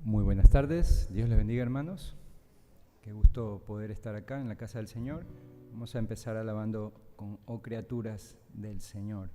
Muy buenas tardes, Dios les bendiga, hermanos. Qué gusto poder estar acá en la casa del Señor. Vamos a empezar alabando con "Oh criaturas del Señor".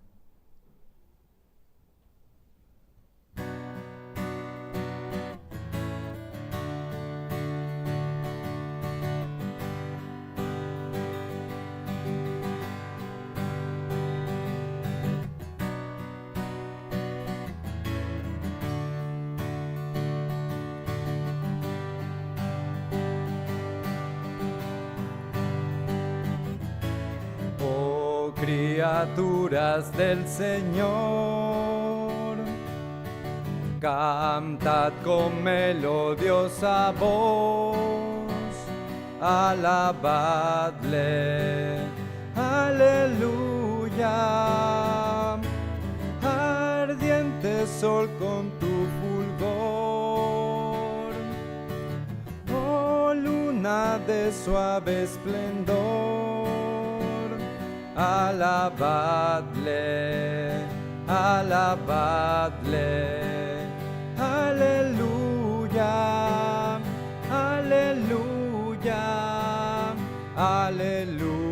Criaturas del Señor, cantad con melodiosa voz, alabadle, aleluya, ardiente sol con tu fulgor, oh luna de suave esplendor. Alabadle, alabadle, aleluya, aleluya, aleluya.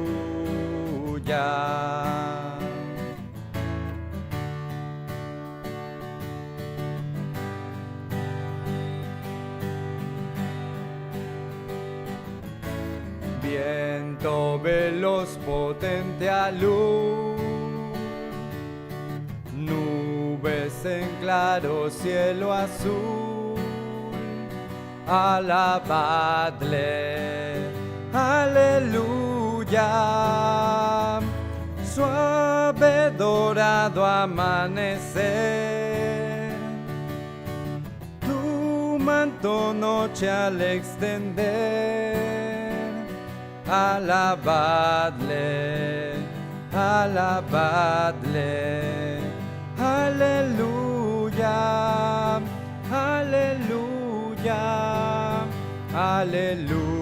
Viento veloz, potente alud, nubes en claro cielo azul, alabadle, aleluya, suave dorado amanecer, tu manto noche al extender. Alabadle, alabadle, aleluya, aleluya, aleluya.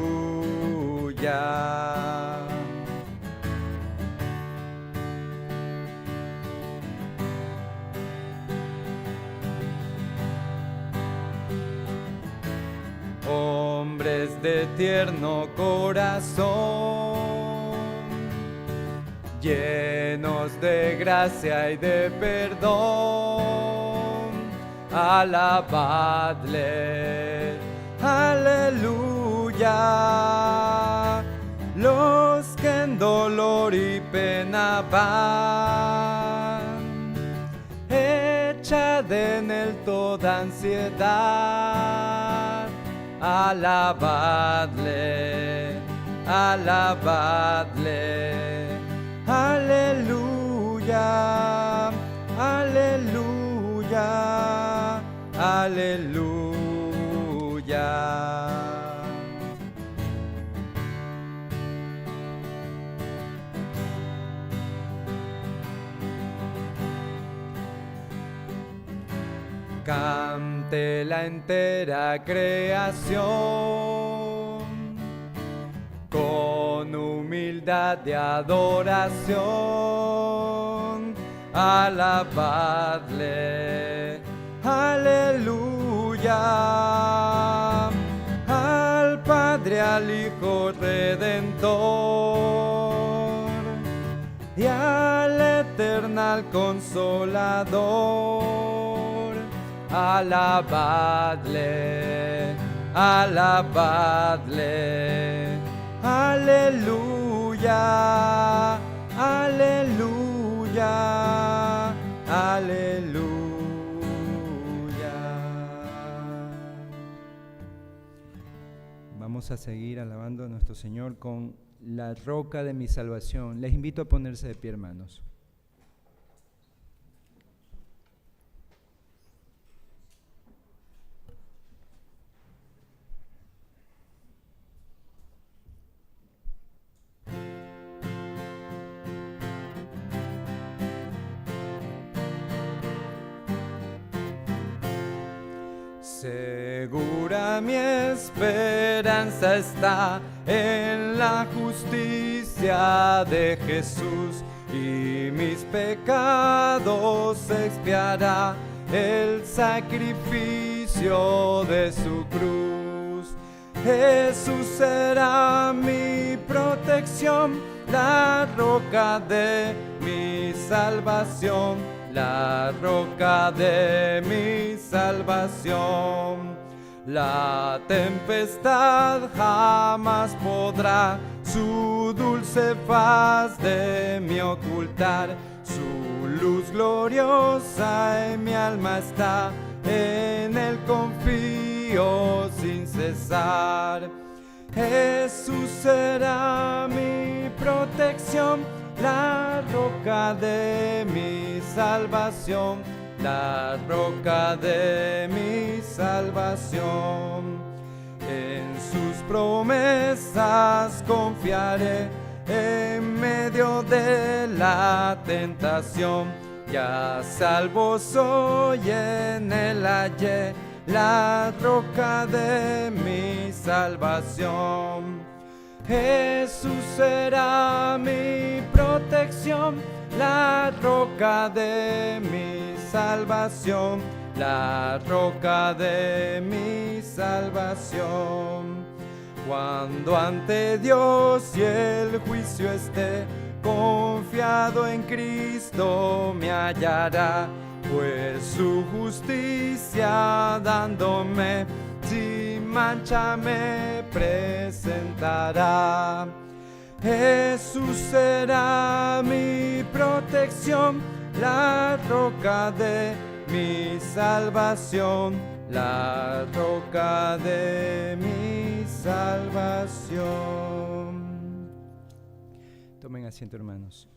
Hombres de tierno corazón, llenos de gracia y de perdón, alabadle, aleluya, los que en dolor y pena van, echad en él toda ansiedad. Alabadle, alabadle, aleluya, aleluya, aleluya. Cante la entera creación con con humildad de adoración, alabadle, aleluya, al Padre, al Hijo Redentor y al Eternal Consolador, alabadle, alabadle, aleluya, aleluya, aleluya. Vamos a seguir alabando a nuestro Señor con la roca de mi salvación. Les invito a ponerse de pie, hermanos. Segura mi esperanza está en la justicia de Jesús, y mis pecados expiará el sacrificio de su cruz. Jesús será mi protección, la roca de mi salvación, la roca de mi salvación. La tempestad jamás podrá su dulce faz de mí ocultar. Su luz gloriosa en mi alma está, en él confío sin cesar. Jesús será mi protección, la roca de mi salvación, la roca de mi salvación. En sus promesas confiaré en medio de la tentación. Ya salvo soy, en él hallé la roca de mi salvación. Jesús será mi protección, la roca de mi salvación, la roca de mi salvación. Cuando ante Dios y el juicio esté, confiado en Cristo me hallará, pues su justicia dándome sin mancha me presentará. Jesús será mi protección, la roca de mi salvación, la roca de mi salvación. Tomen asiento, hermanos.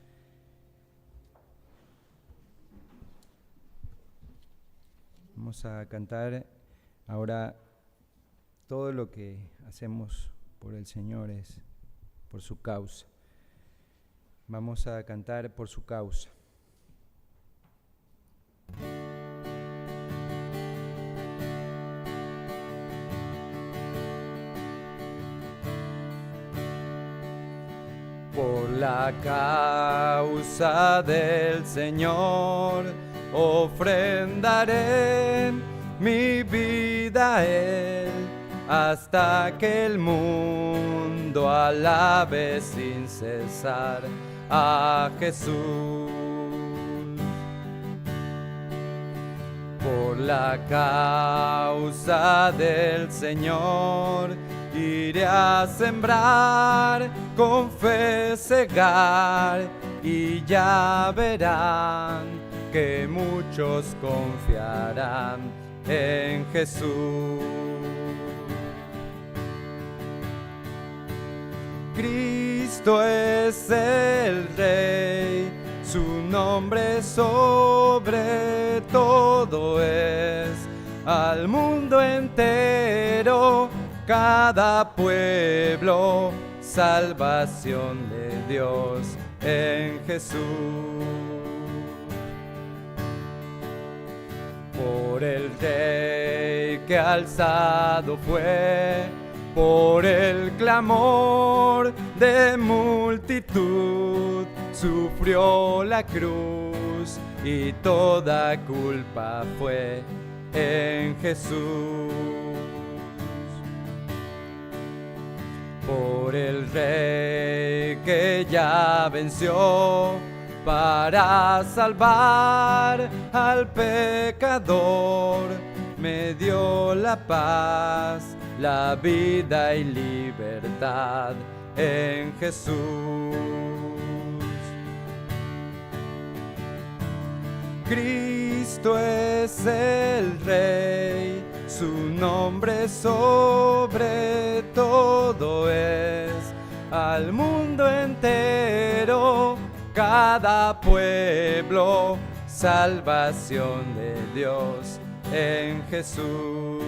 Vamos a cantar ahora. Todo lo que hacemos por el Señor es por su causa. Vamos a cantar por su causa. Por la causa del Señor ofrendaré mi vida a Él, hasta que el mundo alabe sin cesar a Jesús. Por la causa del Señor iré a sembrar, con fe cegar, y ya verán que muchos confiarán en Jesús. Cristo es el Rey, su nombre sobre todo es. Al mundo entero, cada pueblo, salvación de Dios en Jesús. Por el Rey que alzado fue Por el clamor de multitud sufrió la cruz y toda culpa fue en Jesús. Por el Rey que ya venció para salvar al pecador, me dio la paz, la vida y libertad en Jesús. Cristo es el Rey, su nombre sobre todo es. Al mundo entero, cada pueblo, salvación de Dios en Jesús.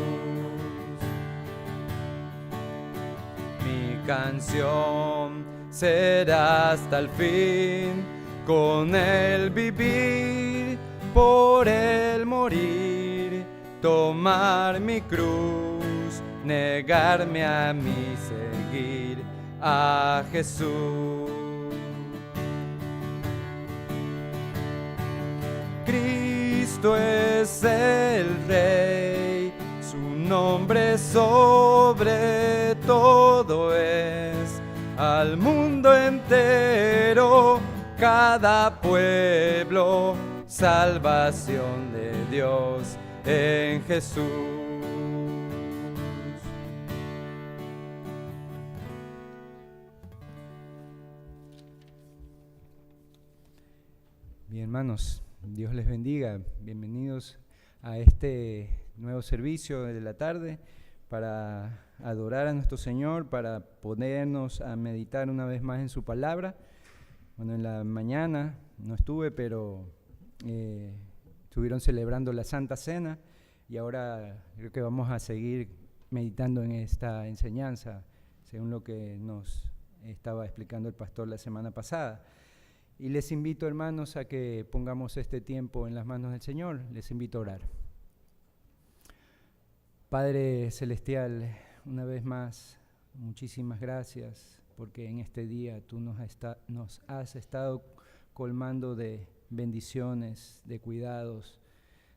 Mi canción será hasta el fin, con el vivir, por el morir, tomar mi cruz, negarme a mí, seguir a Jesús. Cristo es el Rey, su nombre sobre todo es. Al mundo entero, cada pueblo, salvación de Dios en Jesús. Bien, hermanos, Dios les bendiga. Bienvenidos a este nuevo servicio de la tarde para adorar a nuestro Señor, para ponernos a meditar una vez más en su palabra. Bueno, en la mañana no estuve, pero estuvieron celebrando la Santa Cena y ahora creo que vamos a seguir meditando en esta enseñanza, según lo que nos estaba explicando el pastor la semana pasada. Y les invito, hermanos, a que pongamos este tiempo en las manos del Señor. Les invito a orar. Padre Celestial, una vez más, muchísimas gracias, porque en este día tú nos has estado colmando de bendiciones, de cuidados,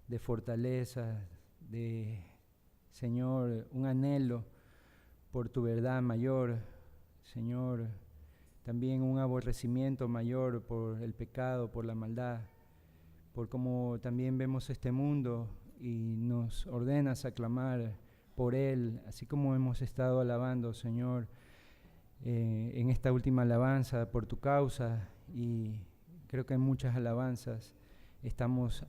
de fortaleza, de, Señor, un anhelo por tu verdad mayor, Señor, también un aborrecimiento mayor por el pecado, por la maldad, por cómo también vemos este mundo y nos ordenas a clamar por él, así como hemos estado alabando, Señor, en esta última alabanza por tu causa, y creo que en muchas alabanzas estamos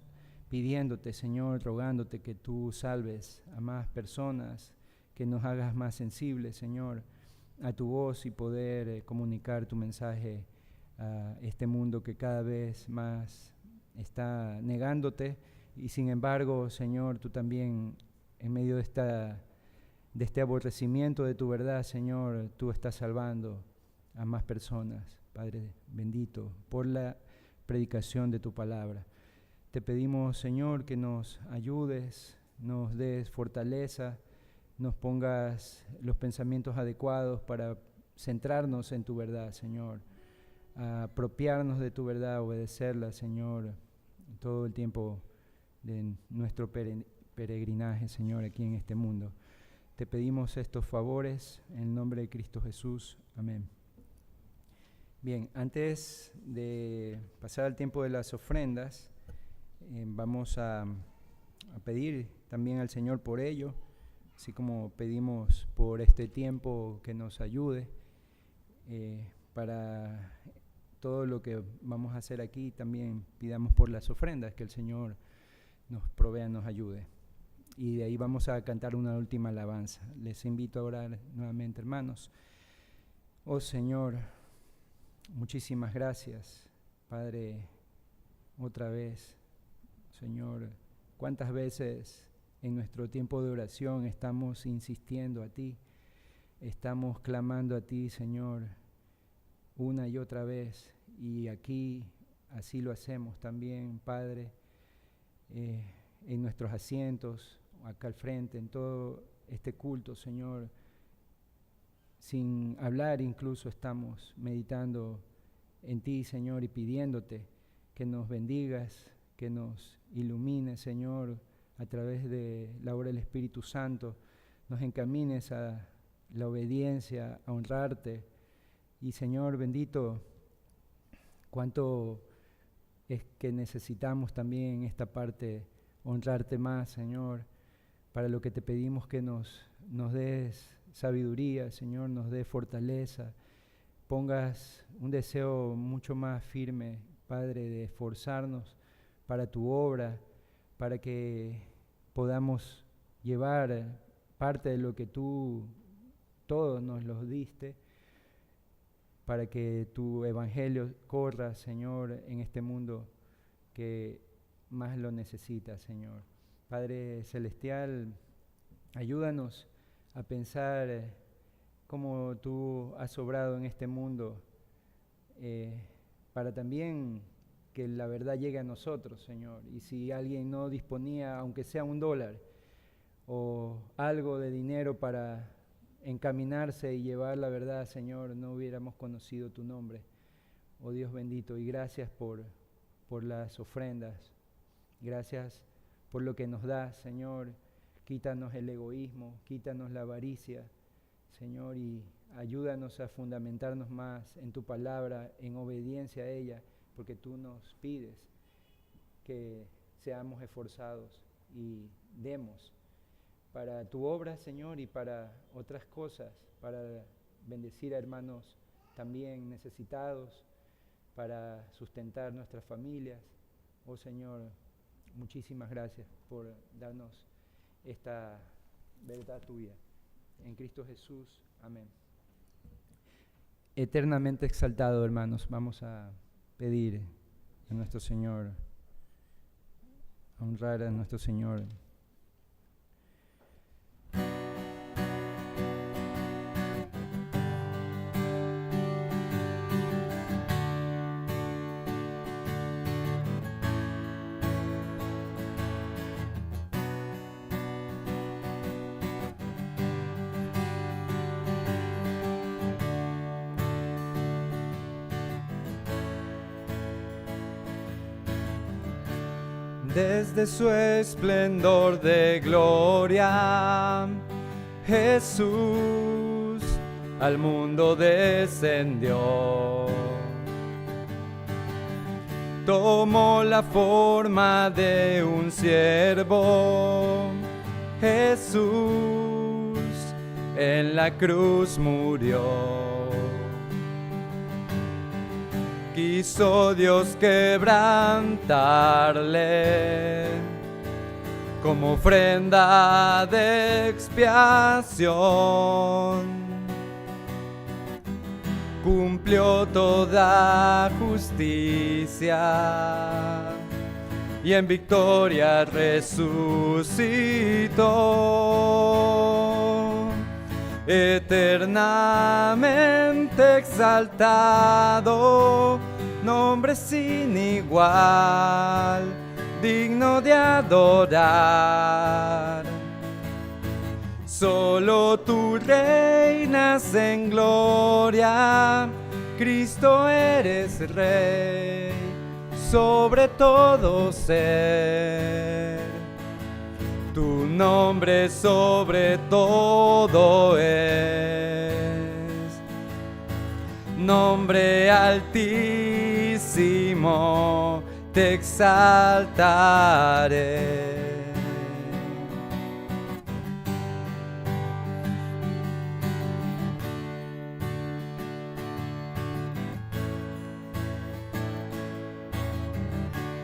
pidiéndote, Señor, rogándote que tú salves a más personas, que nos hagas más sensibles, Señor, a tu voz y poder comunicar tu mensaje a este mundo que cada vez más está negándote, y sin embargo, Señor, tú también en medio de este aborrecimiento de tu verdad, Señor, tú estás salvando a más personas. Padre bendito, por la predicación de tu palabra. Te pedimos, Señor, que nos ayudes, nos des fortaleza, nos pongas los pensamientos adecuados para centrarnos en tu verdad, Señor, a apropiarnos de tu verdad, obedecerla, Señor, todo el tiempo de nuestro peregrinaje, Señor, aquí en este mundo. Te pedimos estos favores en el nombre de Cristo Jesús. Amén. Bien, antes de pasar al tiempo de las ofrendas, vamos a pedir también al Señor por ello, así como pedimos por este tiempo que nos ayude para todo lo que vamos a hacer aquí. También pidamos por las ofrendas, que el Señor nos provea, nos ayude. Y de ahí vamos a cantar una última alabanza. Les invito a orar nuevamente, hermanos. Oh Señor, muchísimas gracias, Padre, otra vez, Señor. ¿Cuántas veces en nuestro tiempo de oración estamos insistiendo a ti, estamos clamando a ti, Señor, una y otra vez? Y aquí así lo hacemos también, Padre, en nuestros asientos, acá al frente, en todo este culto, Señor. sin hablar incluso estamos meditando en ti, Señor, y pidiéndote que nos bendigas, que nos ilumines, Señor, a través de la obra del Espíritu Santo, nos encamines a la obediencia, a honrarte. Y Señor bendito, cuánto es que necesitamos también en esta parte honrarte más, Señor, para lo que te pedimos que nos des sabiduría, Señor, nos des fortaleza, pongas un deseo mucho más firme, Padre, de esforzarnos para tu obra, para que podamos llevar parte de lo que tú todos nos lo diste, para que tu evangelio corra, Señor, en este mundo que más lo necesita, Señor. Padre Celestial, ayúdanos a pensar cómo tú has obrado en este mundo, para también que la verdad llegue a nosotros, Señor. Y si alguien no disponía, aunque sea $1 o algo de dinero para encaminarse y llevar la verdad, Señor, no hubiéramos conocido tu nombre. Oh Dios bendito, y gracias por las ofrendas. Gracias por lo que nos das, Señor. Quítanos el egoísmo, quítanos la avaricia, Señor, y ayúdanos a fundamentarnos más en tu palabra, en obediencia a ella, porque tú nos pides que seamos esforzados y demos para tu obra, Señor, y para otras cosas, para bendecir a hermanos también necesitados, para sustentar nuestras familias. Oh Señor, muchísimas gracias por darnos esta verdad tuya. En Cristo Jesús, amén. Eternamente exaltado, hermanos, vamos a pedir a nuestro Señor, a honrar a nuestro Señor. Desde su esplendor de gloria, Jesús al mundo descendió. Tomó la forma de un siervo, Jesús en la cruz murió. Quiso Dios quebrantarle como ofrenda de expiación. Cumplió toda justicia y en victoria resucitó. Eternamente exaltado, nombre sin igual, digno de adorar. Solo tú reinas en gloria, Cristo eres Rey, sobre todo ser. Tu nombre sobre todo es, nombre altísimo, te exaltaré.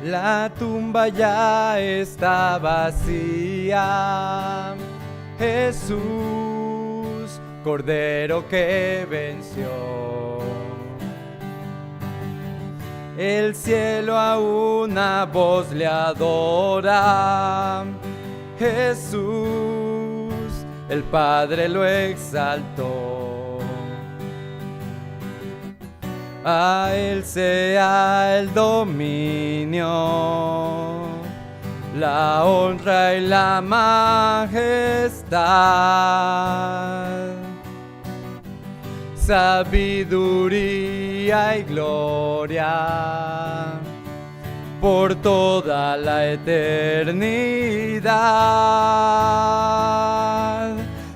La tumba ya está vacía, Jesús, Cordero que venció. El cielo a una voz le adora, Jesús, el Padre lo exaltó. A Él sea el dominio, la honra y la majestad, sabiduría y gloria por toda la eternidad,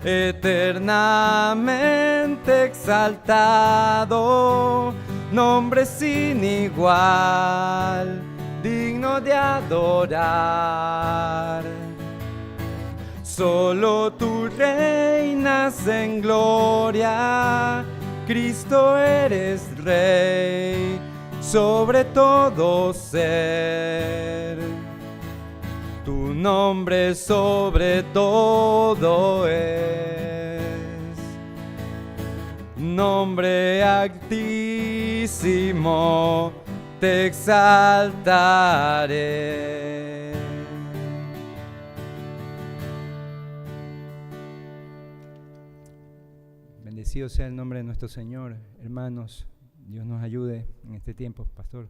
eternamente exaltado, nombre sin igual, digno de adorar. Solo tú reinas en gloria, Cristo eres Rey, sobre todo ser. Tu nombre sobre todo es, nombre altísimo, te exaltaré. Bendecido sea el nombre de nuestro Señor. Hermanos, Dios nos ayude en este tiempo, pastor.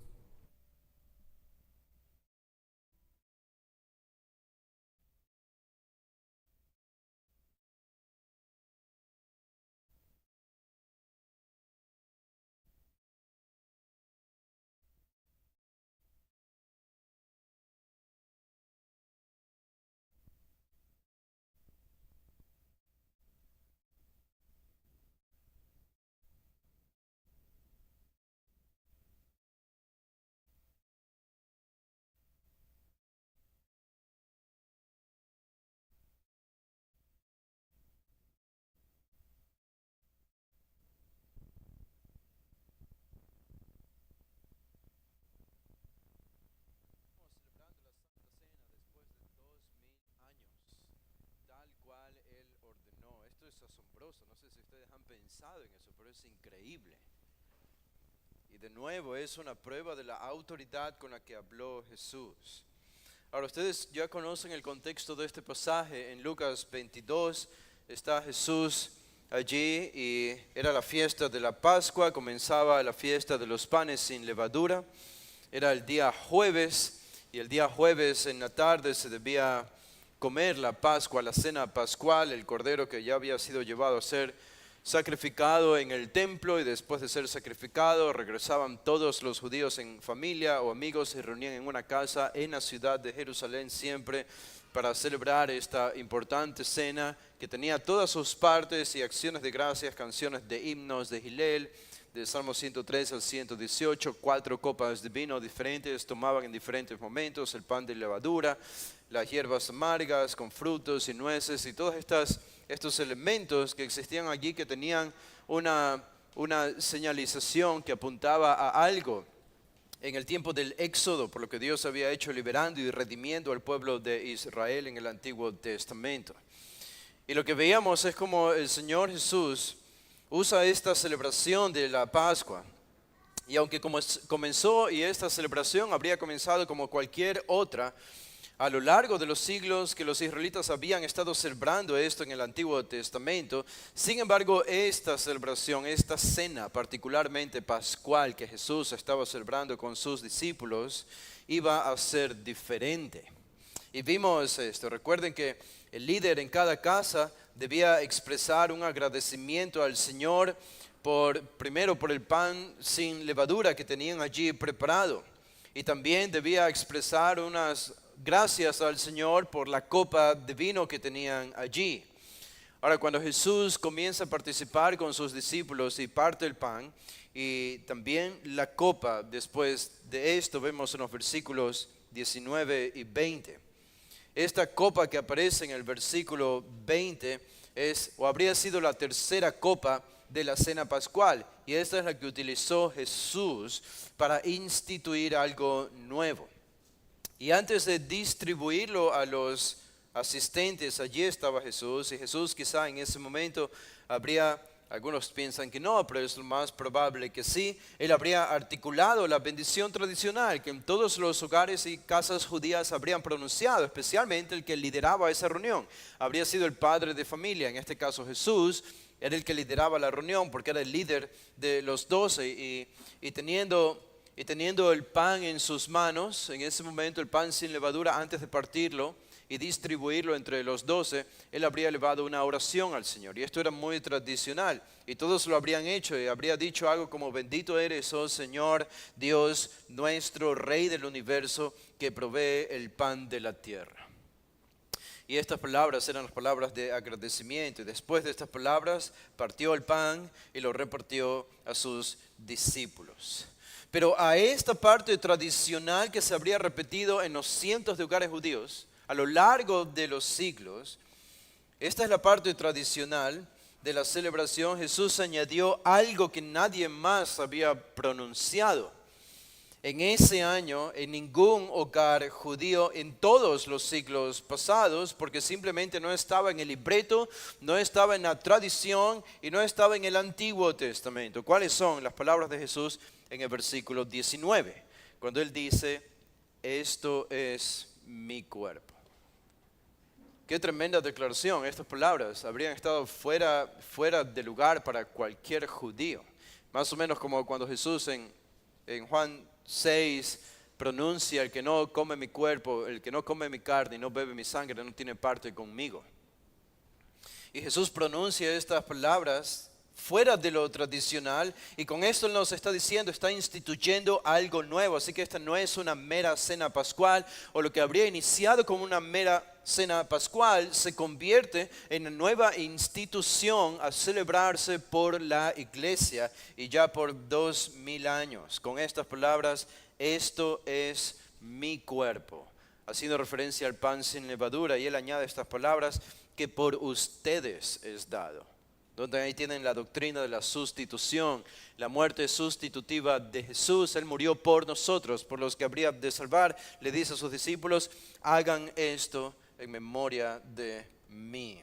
Asombroso, no sé si ustedes han pensado en eso, pero es increíble. Y de nuevo es una prueba de la autoridad con la que habló Jesús. Ahora ustedes ya conocen el contexto de este pasaje. En Lucas 22 está Jesús allí y era la fiesta de la Pascua, comenzaba la fiesta de los panes sin levadura. Era el día jueves y el día jueves en la tarde se debía comer la Pascua, la cena pascual, el cordero que ya había sido llevado a ser sacrificado en el templo, y después de ser sacrificado regresaban todos los judíos en familia o amigos, se reunían en una casa en la ciudad de Jerusalén siempre para celebrar esta importante cena que tenía todas sus partes y acciones de gracias, canciones de himnos de Hillel, de Salmo 103 al 118, 4 copas de vino diferentes tomaban en diferentes momentos, el pan de levadura, las hierbas amargas con frutos y nueces y todos estos elementos que existían allí que tenían una señalización que apuntaba a algo en el tiempo del Éxodo, por lo que Dios había hecho liberando y redimiendo al pueblo de Israel en el Antiguo Testamento. Y lo que veíamos es como el Señor Jesús usa esta celebración de la Pascua. Y aunque comenzó y esta celebración habría comenzado como cualquier otra, a lo largo de los siglos que los israelitas habían estado celebrando esto en el Antiguo Testamento, sin embargo esta celebración, esta cena particularmente pascual que Jesús estaba celebrando con sus discípulos, iba a ser diferente. Y vimos esto, recuerden que el líder en cada casa debía expresar un agradecimiento al Señor primero por el pan sin levadura que tenían allí preparado. Y también debía expresar unas gracias al Señor por la copa de vino que tenían allí. Ahora, cuando Jesús comienza a participar con sus discípulos y parte el pan y también la copa, después de esto vemos en los versículos 19 y 20. Esta copa que aparece en el versículo 20 habría sido la tercera copa de la cena pascual, y esta es la que utilizó Jesús para instituir algo nuevo. Y antes de distribuirlo a los asistentes, allí estaba Jesús, y Jesús quizá en ese momento algunos piensan que no, pero es lo más probable que sí, él habría articulado la bendición tradicional que en todos los hogares y casas judías habrían pronunciado, especialmente el que lideraba esa reunión. Habría sido el padre de familia, en este caso Jesús, era el que lideraba la reunión porque era el líder de los 12 y teniendo el pan en sus manos, en ese momento el pan sin levadura, antes de partirlo y distribuirlo entre los 12, él habría elevado una oración al Señor. Y esto era muy tradicional. Y todos lo habrían hecho y habría dicho algo como: bendito eres, oh Señor, Dios nuestro, Rey del universo, que provee el pan de la tierra. Y estas palabras eran las palabras de agradecimiento. Y después de estas palabras, partió el pan y lo repartió a sus discípulos. Pero a esta parte tradicional que se habría repetido en los cientos de hogares judíos a lo largo de los siglos, esta es la parte tradicional de la celebración. Jesús añadió algo que nadie más había pronunciado. En ese año, en ningún hogar judío en todos los siglos pasados, porque simplemente no estaba en el libreto, no estaba en la tradición y no estaba en el Antiguo Testamento. ¿Cuáles son las palabras de Jesús en el versículo 19? Cuando Él dice: esto es mi cuerpo. Qué tremenda declaración. Estas palabras habrían estado fuera de lugar para cualquier judío. Más o menos como cuando Jesús en Juan 6 pronuncia: el que no come mi cuerpo, el que no come mi carne y no bebe mi sangre no tiene parte conmigo. Y Jesús pronuncia estas palabras fuera de lo tradicional, y con esto nos está diciendo, está instituyendo algo nuevo. Así que esta no es una mera cena pascual, o lo que habría iniciado como una mera cena pascual se convierte en una nueva institución a celebrarse por la iglesia, y ya por 2000 años. Con estas palabras: esto es mi cuerpo, haciendo referencia al pan sin levadura. Y Él añade estas palabras: que por ustedes es dado. Donde ahí tienen la doctrina de la sustitución, la muerte sustitutiva de Jesús. Él murió por nosotros, por los que habría de salvar. Le dice a sus discípulos: hagan esto en memoria de mí.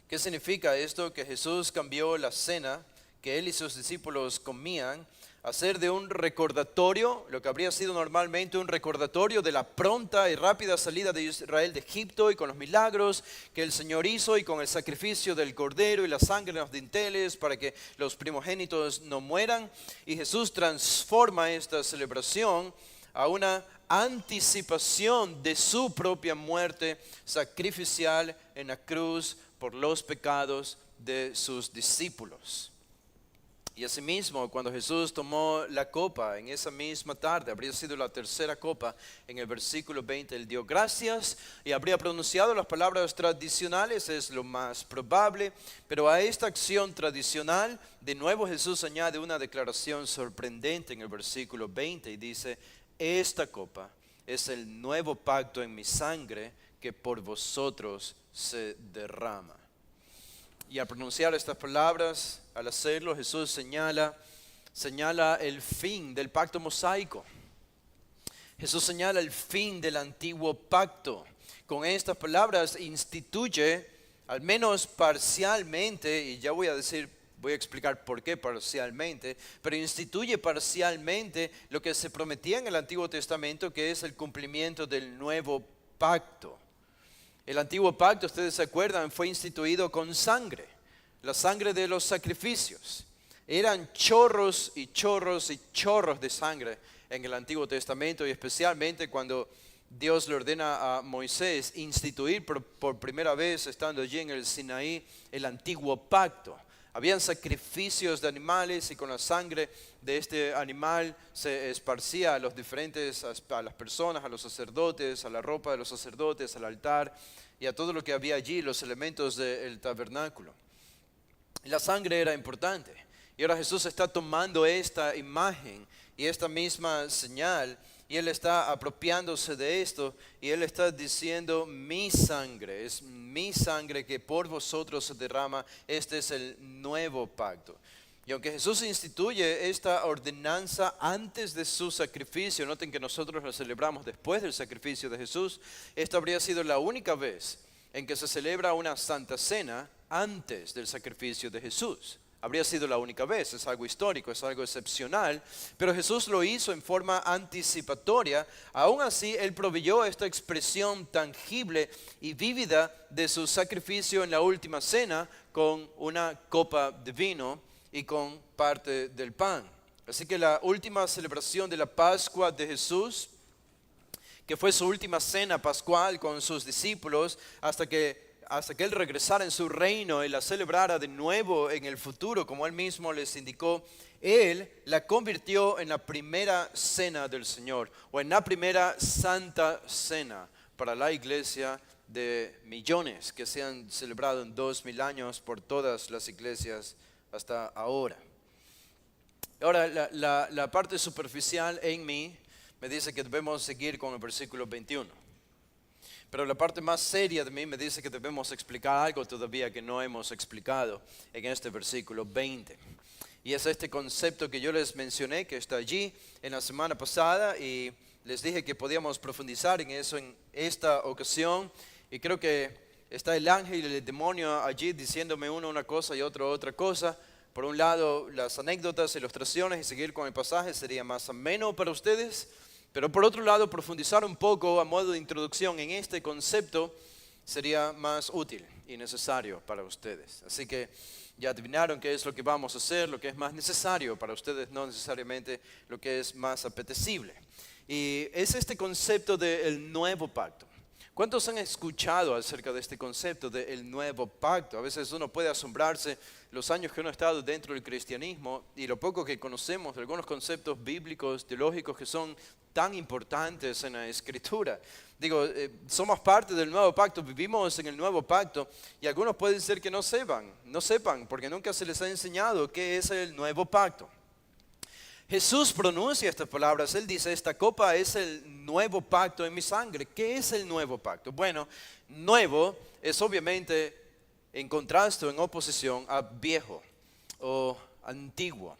¿Qué significa esto? Que Jesús cambió la cena que Él y sus discípulos comían a ser de un recordatorio, lo que habría sido normalmente un recordatorio de la pronta y rápida salida de Israel de Egipto, y con los milagros que el Señor hizo, y con el sacrificio del cordero y la sangre en los dinteles para que los primogénitos no mueran. Y Jesús transforma esta celebración a una anticipación de su propia muerte sacrificial en la cruz por los pecados de sus discípulos. Y asimismo, cuando Jesús tomó la copa en esa misma tarde, habría sido la tercera copa, en el versículo 20, Él dio gracias y habría pronunciado las palabras tradicionales, es lo más probable. Pero a esta acción tradicional, de nuevo Jesús añade una declaración sorprendente en el versículo 20 y dice: esta copa es el nuevo pacto en mi sangre, que por vosotros se derrama. Y al pronunciar estas palabras, al hacerlo, Jesús señala el fin del pacto mosaico. Jesús señala el fin del antiguo pacto. Con estas palabras instituye, al menos parcialmente, y ya voy a explicar por qué parcialmente, pero instituye parcialmente lo que se prometía en el Antiguo Testamento, que es el cumplimiento del nuevo pacto. El antiguo pacto, ustedes se acuerdan, fue instituido con sangre, la sangre de los sacrificios. Eran chorros y chorros y chorros de sangre en el Antiguo Testamento, y especialmente cuando Dios le ordena a Moisés instituir por primera vez, estando allí en el Sinaí, el antiguo pacto. Habían sacrificios de animales, y con la sangre de este animal se esparcía a las personas, a los sacerdotes, a la ropa de los sacerdotes, al altar y a todo lo que había allí, los elementos del tabernáculo. La sangre era importante. Y ahora Jesús está tomando esta imagen y esta misma señal, y Él está apropiándose de esto, y Él está diciendo: mi sangre, es mi sangre que por vosotros se derrama. Este es el nuevo pacto. Y aunque Jesús instituye esta ordenanza antes de su sacrificio, noten que nosotros la celebramos después del sacrificio de Jesús. Esta habría sido la única vez en que se celebra una Santa Cena antes del sacrificio de Jesús. Habría sido la única vez, es algo histórico, es algo excepcional, pero Jesús lo hizo en forma anticipatoria. Aún así, Él proveyó esta expresión tangible y vívida de su sacrificio en la última cena, con una copa de vino y con parte del pan. Así que la última celebración de la Pascua de Jesús, que fue su última cena pascual con sus discípulos hasta que Él regresara en su reino y la celebrara de nuevo en el futuro, como Él mismo les indicó. Él la convirtió en la primera cena del Señor, o en la primera santa cena para la iglesia de millones que se han celebrado en 2000 años por todas las iglesias hasta ahora. Ahora, la parte superficial en mí me dice que debemos seguir con el versículo 21. Pero la parte más seria de mí me dice que debemos explicar algo todavía que no hemos explicado en este versículo 20. Y es este concepto que yo les mencioné, que está allí en la semana pasada, y les dije que podíamos profundizar en eso en esta ocasión. Y creo que está el ángel y el demonio allí diciéndome uno una cosa y otro otra cosa. Por un lado, las anécdotas, ilustraciones y seguir con el pasaje sería más ameno para ustedes. Pero por otro lado, profundizar un poco a modo de introducción en este concepto sería más útil y necesario para ustedes. Así que ya adivinaron qué es lo que vamos a hacer, lo que es más necesario para ustedes, no necesariamente lo que es más apetecible. Y es este concepto del nuevo pacto. ¿Cuántos han escuchado acerca de este concepto del nuevo pacto? A veces uno puede asombrarse los años que uno ha estado dentro del cristianismo y lo poco que conocemos de algunos conceptos bíblicos, teológicos que son tan importantes en la Escritura. Digo, somos parte del nuevo pacto, vivimos en el nuevo pacto y algunos pueden ser que no sepan porque nunca se les ha enseñado qué es el nuevo pacto. Jesús pronuncia estas palabras, Él dice, esta copa es el nuevo pacto en mi sangre. ¿Qué es el nuevo pacto? Bueno, nuevo es obviamente en contraste o en oposición a viejo o antiguo.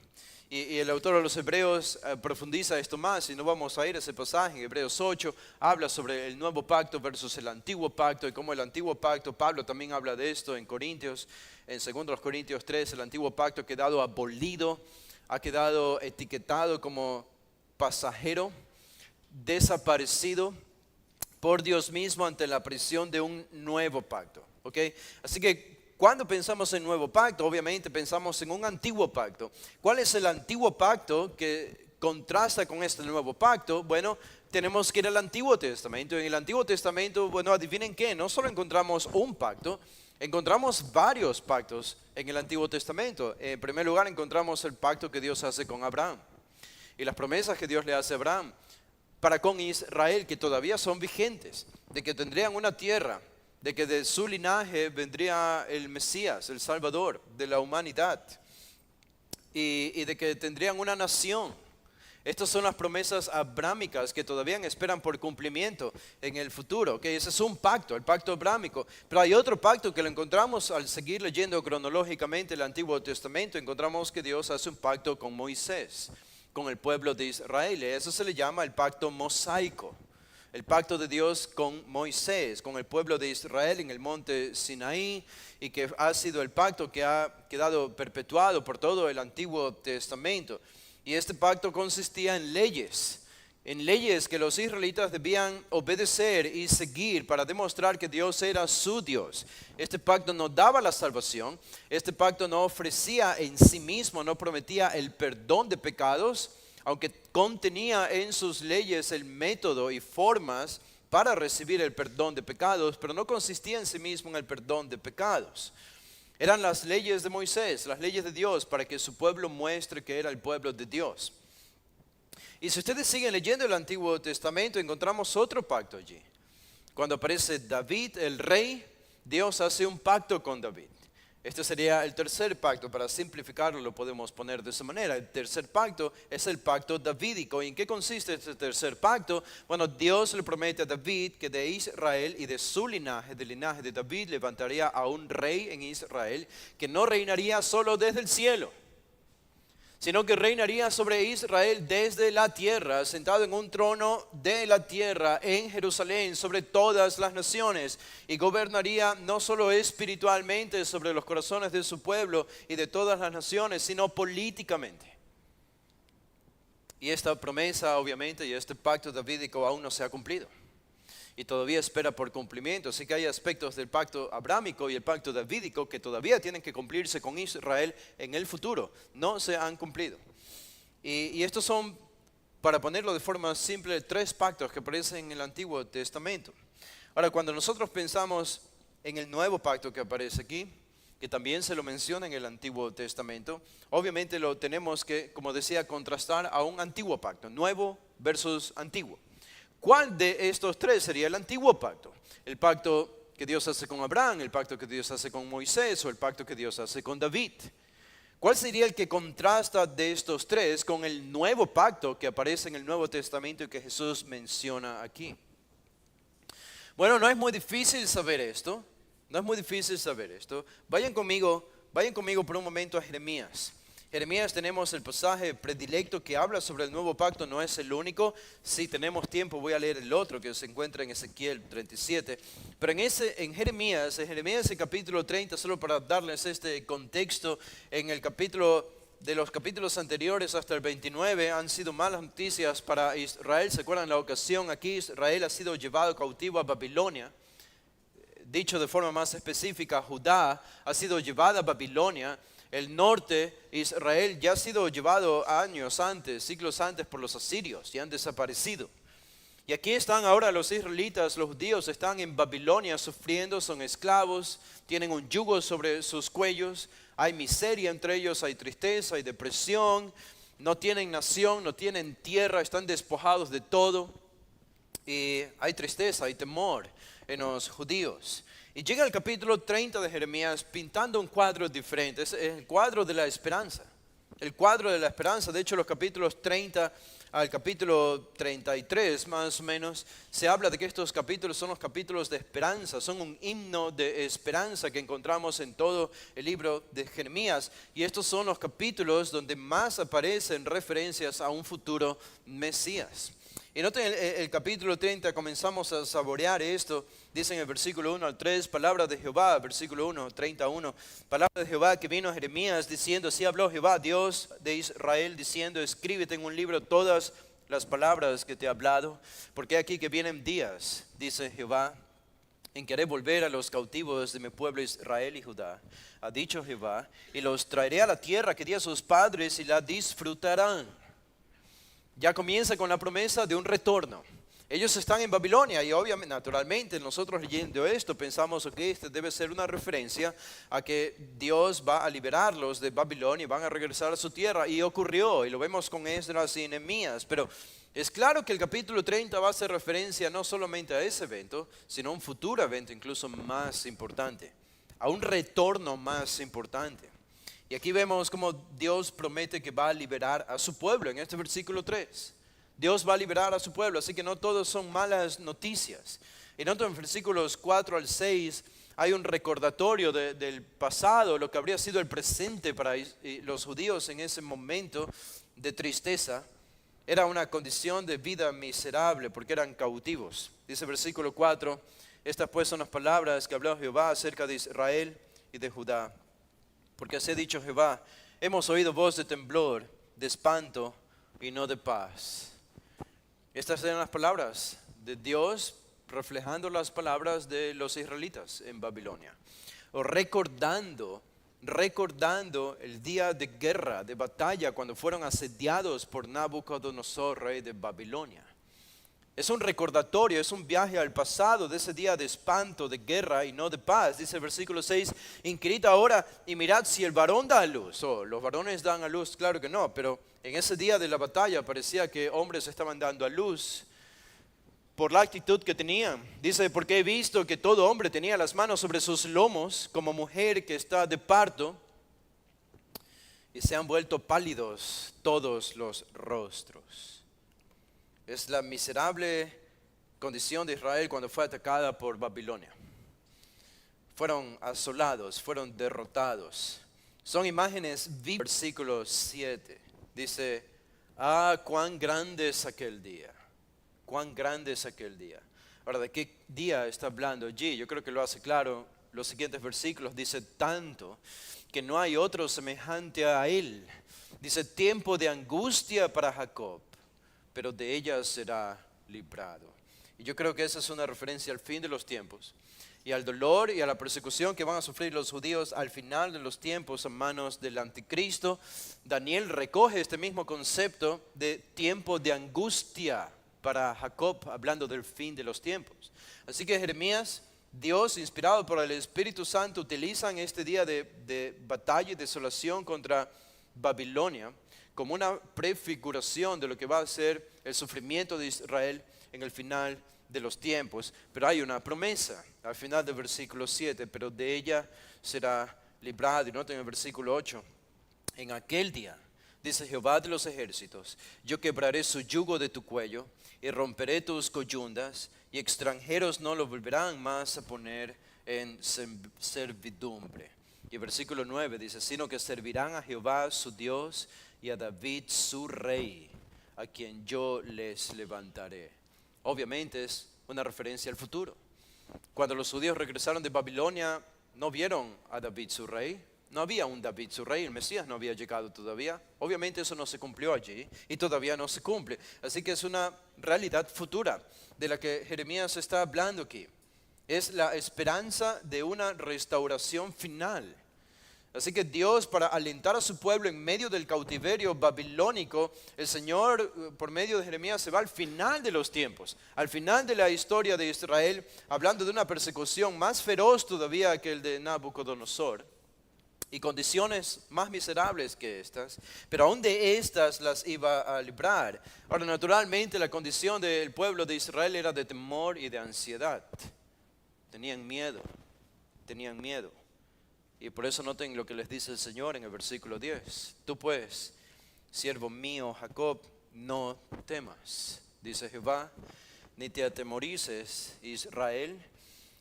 Y el autor de los Hebreos profundiza esto más, y no vamos a ir a ese pasaje. En Hebreos 8 habla sobre el nuevo pacto versus el antiguo pacto, y como el antiguo pacto, Pablo también habla de esto en Corintios, en 2 Corintios 3, el antiguo pacto ha quedado abolido, ha quedado etiquetado como pasajero, desaparecido por Dios mismo ante la presión de un nuevo pacto. ¿Okay? Así que cuando pensamos en nuevo pacto, obviamente pensamos en un antiguo pacto. ¿Cuál es el antiguo pacto que contrasta con este nuevo pacto? Bueno, tenemos que ir al Antiguo Testamento. En el Antiguo Testamento, bueno, adivinen qué, no solo encontramos un pacto, encontramos varios pactos en el Antiguo Testamento. En primer lugar, encontramos el pacto que Dios hace con Abraham y las promesas que Dios le hace a Abraham para con Israel, que todavía son vigentes, de que tendrían una tierra, de que de su linaje vendría el Mesías, el Salvador de la humanidad, y de que tendrían una nación. Estas son las promesas abrámicas que todavía esperan por cumplimiento en el futuro. ¿Okay? Ese es un pacto, el pacto abrámico. Pero hay otro pacto que lo encontramos al seguir leyendo cronológicamente el Antiguo Testamento. Encontramos que Dios hace un pacto con Moisés, con el pueblo de Israel. Y eso se le llama el pacto mosaico. El pacto de Dios con Moisés, con el pueblo de Israel en el monte Sinaí, y que ha sido el pacto que ha quedado perpetuado por todo el Antiguo Testamento. Y este pacto consistía en leyes que los israelitas debían obedecer y seguir para demostrar que Dios era su Dios. Este pacto no daba la salvación, este pacto no ofrecía en sí mismo, no prometía el perdón de pecados, aunque contenía en sus leyes el método y formas para recibir el perdón de pecados, pero no consistía en sí mismo en el perdón de pecados. Eran las leyes de Moisés, las leyes de Dios, para que su pueblo muestre que era el pueblo de Dios. Y si ustedes siguen leyendo el Antiguo Testamento, encontramos otro pacto allí. Cuando aparece David, el rey, Dios hace un pacto con David. Este sería el tercer pacto. Para simplificarlo lo podemos poner de esa manera. El tercer pacto es el pacto davídico. ¿Y en qué consiste este tercer pacto? Bueno, Dios le promete a David que de Israel y de su linaje, del linaje de David, levantaría a un rey en Israel que no reinaría solo desde el cielo, sino que reinaría sobre Israel desde la tierra, sentado en un trono de la tierra en Jerusalén sobre todas las naciones, y gobernaría no solo espiritualmente sobre los corazones de su pueblo y de todas las naciones, sino políticamente. Y esta promesa, obviamente, y este pacto davídico aún no se ha cumplido y todavía espera por cumplimiento. Así que hay aspectos del pacto abrámico y el pacto davídico que todavía tienen que cumplirse con Israel en el futuro. No se han cumplido. Y estos son para ponerlo de forma simple, 3 pactos que aparecen en el Antiguo Testamento. Ahora, cuando nosotros pensamos en el nuevo pacto que aparece aquí, que también se lo menciona en el Antiguo Testamento, obviamente lo tenemos que, como decía, contrastar a un antiguo pacto, nuevo versus antiguo. ¿Cuál de estos 3 sería el antiguo pacto? El pacto que Dios hace con Abraham, el pacto que Dios hace con Moisés o el pacto que Dios hace con David. ¿Cuál sería el que contrasta de estos 3 con el nuevo pacto que aparece en el Nuevo Testamento y que Jesús menciona aquí? Bueno, no es muy difícil saber esto. No es muy difícil saber esto. Vayan conmigo por un momento a Jeremías. Jeremías, tenemos el pasaje predilecto que habla sobre el nuevo pacto, no es el único. Si tenemos tiempo voy a leer el otro que se encuentra en Ezequiel 37. Pero en Jeremías el capítulo 30, solo para darles este contexto, en el capítulo de los capítulos anteriores hasta el 29 han sido malas noticias para Israel. ¿Se acuerdan la ocasión? Aquí Israel ha sido llevado cautivo a Babilonia. Dicho de forma más específica, Judá ha sido llevada a Babilonia. El norte, Israel, ya ha sido llevado años antes, siglos antes por los asirios y han desaparecido. Y aquí están ahora los israelitas, los judíos están en Babilonia sufriendo, son esclavos, tienen un yugo sobre sus cuellos, hay miseria entre ellos, hay tristeza, hay depresión, no tienen nación, no tienen tierra, están despojados de todo y hay tristeza, hay temor en los judíos. Y llega el capítulo 30 de Jeremías pintando un cuadro diferente, es el cuadro de la esperanza. El cuadro de la esperanza, de hecho los capítulos 30 al capítulo 33 más o menos, se habla de que estos capítulos son los capítulos de esperanza, son un himno de esperanza que encontramos en todo el libro de Jeremías. Y estos son los capítulos donde más aparecen referencias a un futuro Mesías. Y noten el capítulo 30, comenzamos a saborear esto. Dice en el versículo 1 al 3, palabra de Jehová, versículo 1, 31. Palabra de Jehová que vino a Jeremías diciendo, así habló Jehová, Dios de Israel, diciendo, escríbete en un libro todas las palabras que te he hablado. Porque aquí que vienen días, dice Jehová, en que haré volver a los cautivos de mi pueblo Israel y Judá. Ha dicho Jehová, y los traeré a la tierra que di a sus padres y la disfrutarán. Ya comienza con la promesa de un retorno. Ellos están en Babilonia y obviamente, naturalmente, nosotros leyendo esto pensamos que este debe ser una referencia a que Dios va a liberarlos de Babilonia y van a regresar a su tierra. Y ocurrió, y lo vemos con Esdras y Nehemías. Pero es claro que el capítulo 30 va a hacer referencia no solamente a ese evento, sino a un futuro evento incluso más importante, a un retorno más importante. Y aquí vemos cómo Dios promete que va a liberar a su pueblo en este versículo 3. Dios va a liberar a su pueblo, así que no todos son malas noticias. Y noten en versículos 4 al 6 hay un recordatorio del pasado, lo que habría sido el presente para los judíos en ese momento de tristeza. Era una condición de vida miserable porque eran cautivos. Dice versículo 4, estas pues son las palabras que habló Jehová acerca de Israel y de Judá. Porque así ha dicho Jehová, hemos oído voz de temblor, de espanto y no de paz. Estas eran las palabras de Dios reflejando las palabras de los israelitas en Babilonia. O recordando el día de guerra, de batalla, cuando fueron asediados por Nabucodonosor, rey de Babilonia. Es un recordatorio, es un viaje al pasado de ese día de espanto, de guerra y no de paz. Dice el versículo 6, inquirid ahora y mirad si el varón da a luz. Los varones dan a luz, claro que no, pero en ese día de la batalla parecía que hombres estaban dando a luz por la actitud que tenían. Dice, porque he visto que todo hombre tenía las manos sobre sus lomos como mujer que está de parto y se han vuelto pálidos todos los rostros. Es la miserable condición de Israel cuando fue atacada por Babilonia. Fueron asolados, fueron derrotados. Son imágenes vivas. Versículo 7 dice, cuán grande es aquel día. Cuán grande es aquel día. Ahora, ¿de qué día está hablando allí? Yo creo que lo hace claro. Los siguientes versículos dice, tanto que no hay otro semejante a él. Dice, tiempo de angustia para Jacob, pero de ella será librado. Y yo creo que esa es una referencia al fin de los tiempos, y al dolor y a la persecución que van a sufrir los judíos al final de los tiempos a manos del anticristo, Daniel recoge este mismo concepto de tiempo de angustia para Jacob, hablando del fin de los tiempos. Así que Jeremías, Dios, inspirado por el Espíritu Santo, utiliza en este día de batalla y desolación contra Babilonia como una prefiguración de lo que va a ser el sufrimiento de Israel en el final de los tiempos. Pero hay una promesa al final del versículo 7, pero de ella será librado. Y noten el versículo 8, en aquel día, dice Jehová de los ejércitos, yo quebraré su yugo de tu cuello y romperé tus coyundas, y extranjeros no lo volverán más a poner en servidumbre. Y el versículo 9 dice, sino que servirán a Jehová su Dios y a David su rey, a quien yo les levantaré. Obviamente es una referencia al futuro. Cuando los judíos regresaron de Babilonia, no vieron a David su rey. No había un David su rey, el Mesías no había llegado todavía. Obviamente eso no se cumplió allí y todavía no se cumple. Así que es una realidad futura de la que Jeremías está hablando aquí. Es la esperanza de una restauración final. Así que Dios, para alentar a su pueblo en medio del cautiverio babilónico, el Señor por medio de Jeremías se va al final de los tiempos, al final de la historia de Israel, hablando de una persecución más feroz todavía que el de Nabucodonosor, y condiciones más miserables que estas, pero aún de estas las iba a librar. Ahora, naturalmente, la condición del pueblo de Israel era de temor y de ansiedad. Tenían miedo. Y por eso noten lo que les dice el Señor en el versículo 10. Tú pues, siervo mío Jacob, no temas, dice Jehová, ni te atemorices, Israel,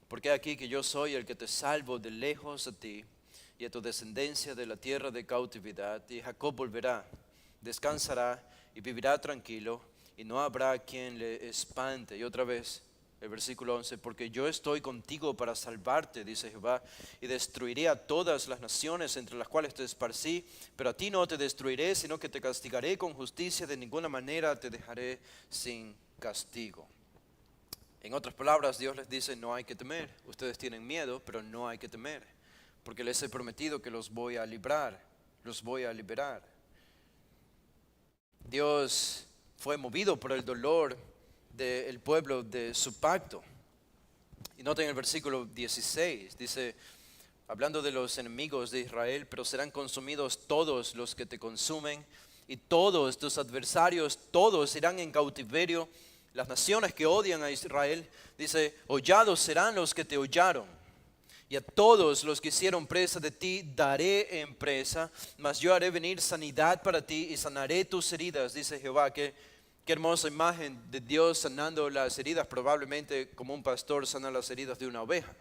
porque aquí que yo soy el que te salvo de lejos a ti y a tu descendencia de la tierra de cautividad. Y Jacob volverá, descansará y vivirá tranquilo, y no habrá quien le espante. Y otra vez, el versículo 11, porque yo estoy contigo para salvarte, dice Jehová, y destruiré a todas las naciones entre las cuales te esparcí, pero a ti no te destruiré, sino que te castigaré con justicia, de ninguna manera te dejaré sin castigo. En otras palabras, Dios les dice, no hay que temer. Ustedes tienen miedo, pero no hay que temer, porque les he prometido que los voy a librar, los voy a liberar. Dios fue movido por el dolor del pueblo de su pacto. Y noten el versículo 16, dice, hablando de los enemigos de Israel, pero serán consumidos todos los que te consumen, y todos tus adversarios, todos irán en cautiverio. Las naciones que odian a Israel, dice, hollados serán los que te hollaron, y a todos los que hicieron presa de ti daré en presa, mas yo haré venir sanidad para ti y sanaré tus heridas, dice Jehová. Qué hermosa imagen de Dios sanando las heridas, probablemente como un pastor sana las heridas de una oveja.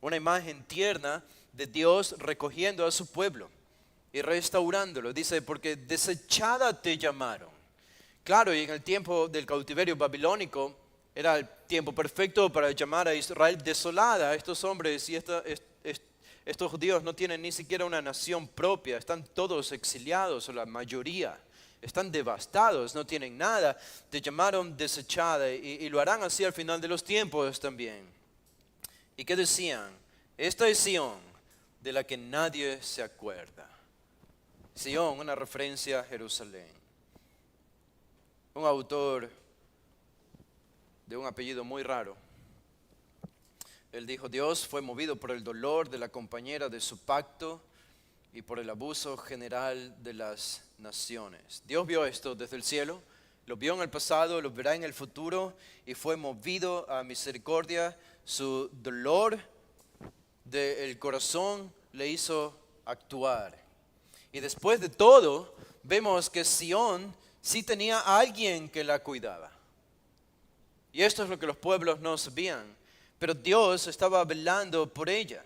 Una imagen tierna de Dios recogiendo a su pueblo y restaurándolo. Dice, porque desechada te llamaron. Claro, y en el tiempo del cautiverio babilónico era el tiempo perfecto para llamar a Israel desolada. Estos hombres y estos judíos no tienen ni siquiera una nación propia, están todos exiliados, o la mayoría. Están devastados, no tienen nada. Te llamaron desechada y lo harán así al final de los tiempos también. ¿Y qué decían? Esta es Sión, de la que nadie se acuerda. Sión, una referencia a Jerusalén. Un autor de un apellido muy raro, él dijo, Dios fue movido por el dolor de la compañera de su pacto y por el abuso general de las naciones. Dios vio esto desde el cielo, lo vio en el pasado, lo verá en el futuro, y fue movido a misericordia. Su dolor del corazón le hizo actuar. Y después de todo, vemos que Sión sí tenía a alguien que la cuidaba. Y esto es lo que los pueblos no sabían, pero Dios estaba velando por ella.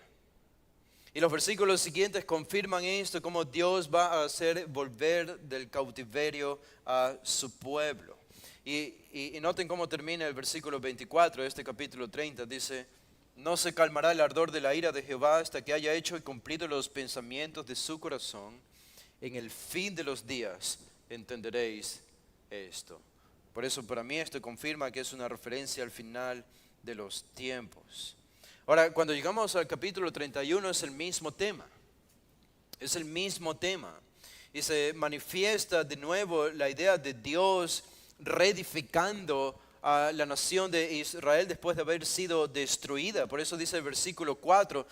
Y los versículos siguientes confirman esto, cómo Dios va a hacer volver del cautiverio a su pueblo. Y noten cómo termina el versículo 24 de este capítulo 30. Dice, no se calmará el ardor de la ira de Jehová hasta que haya hecho y cumplido los pensamientos de su corazón. En el fin de los días entenderéis esto. Por eso para mí esto confirma que es una referencia al final de los tiempos. Ahora, cuando llegamos al capítulo 31 es el mismo tema. Es el mismo tema. Y se manifiesta de nuevo la idea de Dios reedificando a la nación de Israel después de haber sido destruida. Por eso dice el versículo 4.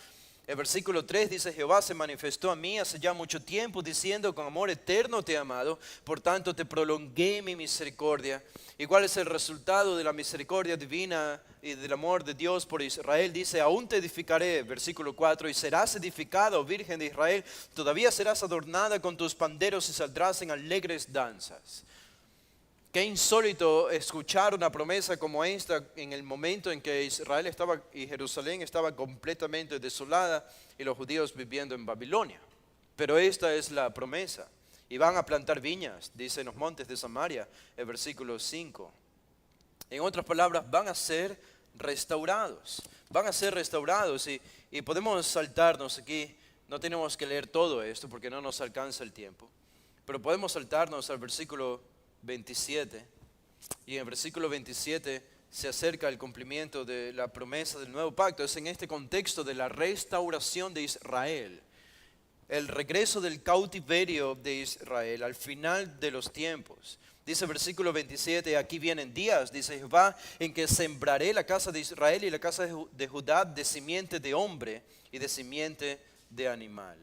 El versículo 3 dice: Jehová se manifestó a mí hace ya mucho tiempo, diciendo: con amor eterno te he amado, por tanto te prolongué mi misericordia. ¿Y cuál es el resultado de la misericordia divina y del amor de Dios por Israel? Dice: aún te edificaré, versículo 4, y serás edificada, oh Virgen de Israel, todavía serás adornada con tus panderos y saldrás en alegres danzas. Qué insólito escuchar una promesa como esta en el momento en que Israel estaba y Jerusalén estaba completamente desolada y los judíos viviendo en Babilonia. Pero esta es la promesa. Y van a plantar viñas, dice en los montes de Samaria, el versículo 5. En otras palabras, van a ser restaurados. Van a ser restaurados y podemos saltarnos aquí. No tenemos que leer todo esto porque no nos alcanza el tiempo. Pero podemos saltarnos al versículo 27, y en el versículo 27 se acerca el cumplimiento de la promesa del nuevo pacto. Es en este contexto de la restauración de Israel, el regreso del cautiverio de Israel al final de los tiempos. Dice el versículo 27, aquí vienen días, dice Jehová, en que sembraré la casa de Israel y la casa de Judá de simiente de hombre y de simiente de animal.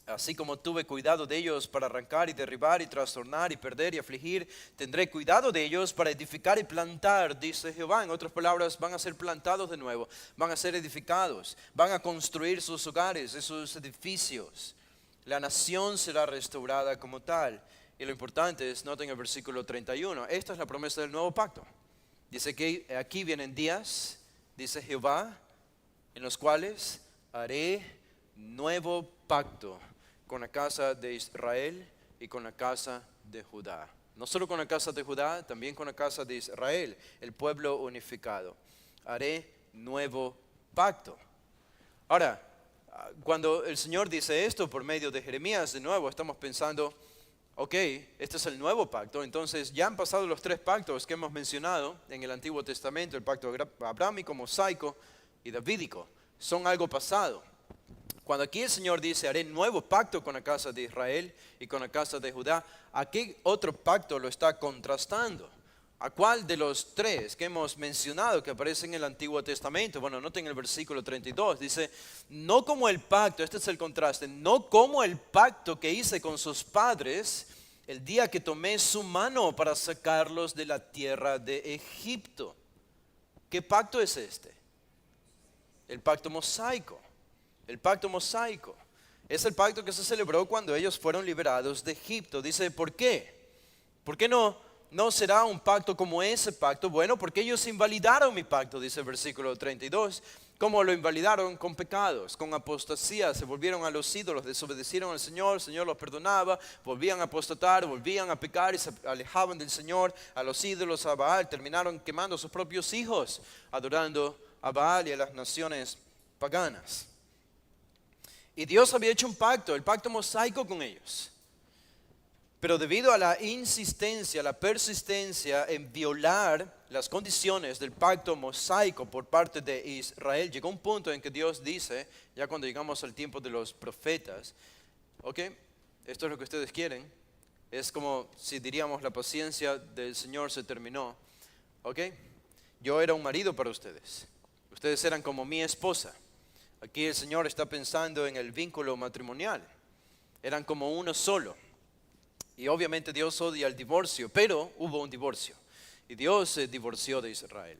Así como tuve cuidado de ellos para arrancar y derribar y trastornar y perder y afligir, tendré cuidado de ellos para edificar y plantar, dice Jehová. En otras palabras, van a ser plantados de nuevo, van a ser edificados, van a construir sus hogares, sus edificios. La nación será restaurada como tal. Y lo importante es, noten el versículo 31, esta es la promesa del nuevo pacto. Dice que aquí vienen días, dice Jehová, en los cuales haré nuevo pacto con la casa de Israel y con la casa de Judá. No solo con la casa de Judá, también con la casa de Israel, el pueblo unificado. Haré nuevo pacto. Ahora, cuando el Señor dice esto por medio de Jeremías, de nuevo estamos pensando, ok, este es el nuevo pacto. Entonces ya han pasado los 3 pactos que hemos mencionado en el Antiguo Testamento, el pacto abrámico, mosaico y davídico. Son algo pasado. Cuando aquí el Señor dice, haré nuevo pacto con la casa de Israel y con la casa de Judá, ¿a qué otro pacto lo está contrastando? ¿A cuál de los 3 que hemos mencionado que aparecen en el Antiguo Testamento? Bueno, noten el versículo 32, dice, no como el pacto, este es el contraste, no como el pacto que hice con sus padres el día que tomé su mano para sacarlos de la tierra de Egipto. ¿Qué pacto es este? El pacto mosaico. El pacto mosaico es el pacto que se celebró cuando ellos fueron liberados de Egipto. Dice, ¿por qué? ¿Por qué no será un pacto como ese pacto? Bueno, porque ellos invalidaron mi pacto, dice el versículo 32. ¿Cómo lo invalidaron? Con pecados, con apostasía, se volvieron a los ídolos, desobedecieron al Señor, el Señor los perdonaba, volvían a apostatar, volvían a pecar y se alejaban del Señor, a los ídolos, a Baal, terminaron quemando a sus propios hijos, adorando a Baal y a las naciones paganas. Y Dios había hecho un pacto, el pacto mosaico con ellos. Pero debido a la insistencia, la persistencia en violar las condiciones del pacto mosaico por parte de Israel, llegó un punto en que Dios dice, ya cuando llegamos al tiempo de los profetas, ok, esto es lo que ustedes quieren, es como si diríamos la paciencia del Señor se terminó, ok, yo era un marido para ustedes, ustedes eran como mi esposa. Aquí el Señor está pensando en el vínculo matrimonial. Eran como uno solo. Y obviamente Dios odia el divorcio, pero hubo un divorcio. Y Dios se divorció de Israel.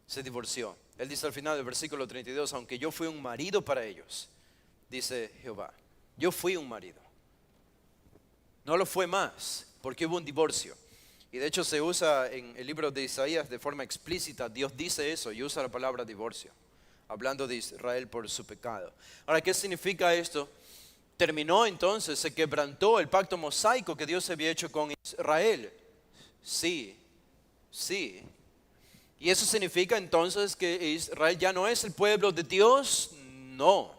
Se divorció. Él dice al final del versículo 32, aunque yo fui un marido para ellos, dice Jehová, yo fui un marido. No lo fue más, porque hubo un divorcio. Y de hecho se usa en el libro de Isaías de forma explícita. Dios dice eso y usa la palabra divorcio, hablando de Israel por su pecado. Ahora, ¿qué significa esto? Terminó entonces, se quebrantó el pacto mosaico que Dios había hecho con Israel. Sí. ¿Y eso significa entonces que Israel ya no es el pueblo de Dios? No.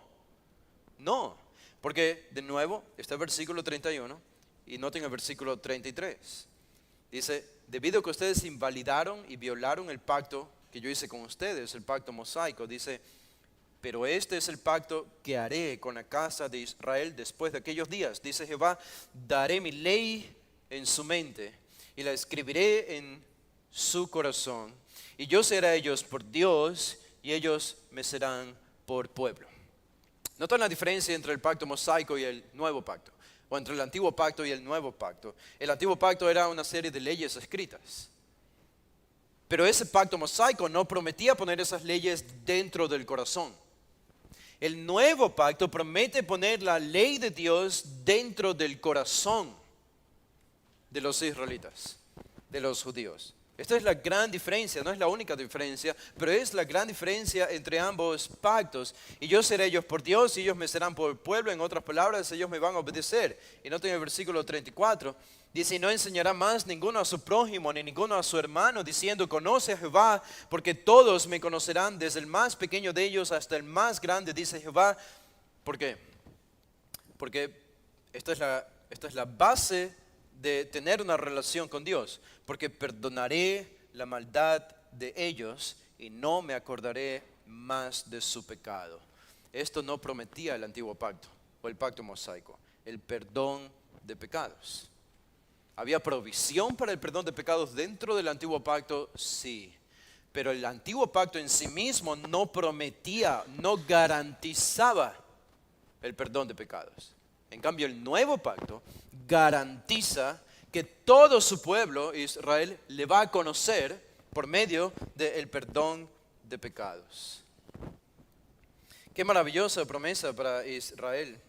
Porque de nuevo está el versículo 31 y noten el versículo 33. Dice, debido a que ustedes invalidaron y violaron el pacto que yo hice con ustedes, el pacto mosaico. Dice, pero este es el pacto que haré con la casa de Israel después de aquellos días. Dice Jehová, daré mi ley en su mente y la escribiré en su corazón. Y yo seré a ellos por Dios y ellos me serán por pueblo. ¿Notan la diferencia entre el pacto mosaico y el nuevo pacto? O entre el antiguo pacto y el nuevo pacto. El antiguo pacto era una serie de leyes escritas. Pero ese pacto mosaico no prometía poner esas leyes dentro del corazón. El nuevo pacto promete poner la ley de Dios dentro del corazón de los israelitas, de los judíos. Esta es la gran diferencia, no es la única diferencia, pero es la gran diferencia entre ambos pactos. Y yo seré ellos por Dios y ellos me serán por pueblo. En otras palabras, ellos me van a obedecer. Y noten el versículo 34. Dice, y no enseñará más ninguno a su prójimo ni ninguno a su hermano, diciendo, conoce a Jehová, porque todos me conocerán, desde el más pequeño de ellos hasta el más grande, dice Jehová. ¿Por qué? Porque esta es la base de tener una relación con Dios. Porque perdonaré la maldad de ellos y no me acordaré más de su pecado. Esto no prometía el antiguo pacto o el pacto mosaico, el perdón de pecados. ¿Había provisión para el perdón de pecados dentro del antiguo pacto? Sí. Pero el antiguo pacto en sí mismo no prometía, no garantizaba el perdón de pecados. En cambio, el nuevo pacto garantiza que todo su pueblo, Israel, le va a conocer por medio del perdón de pecados. Qué maravillosa promesa para Israel.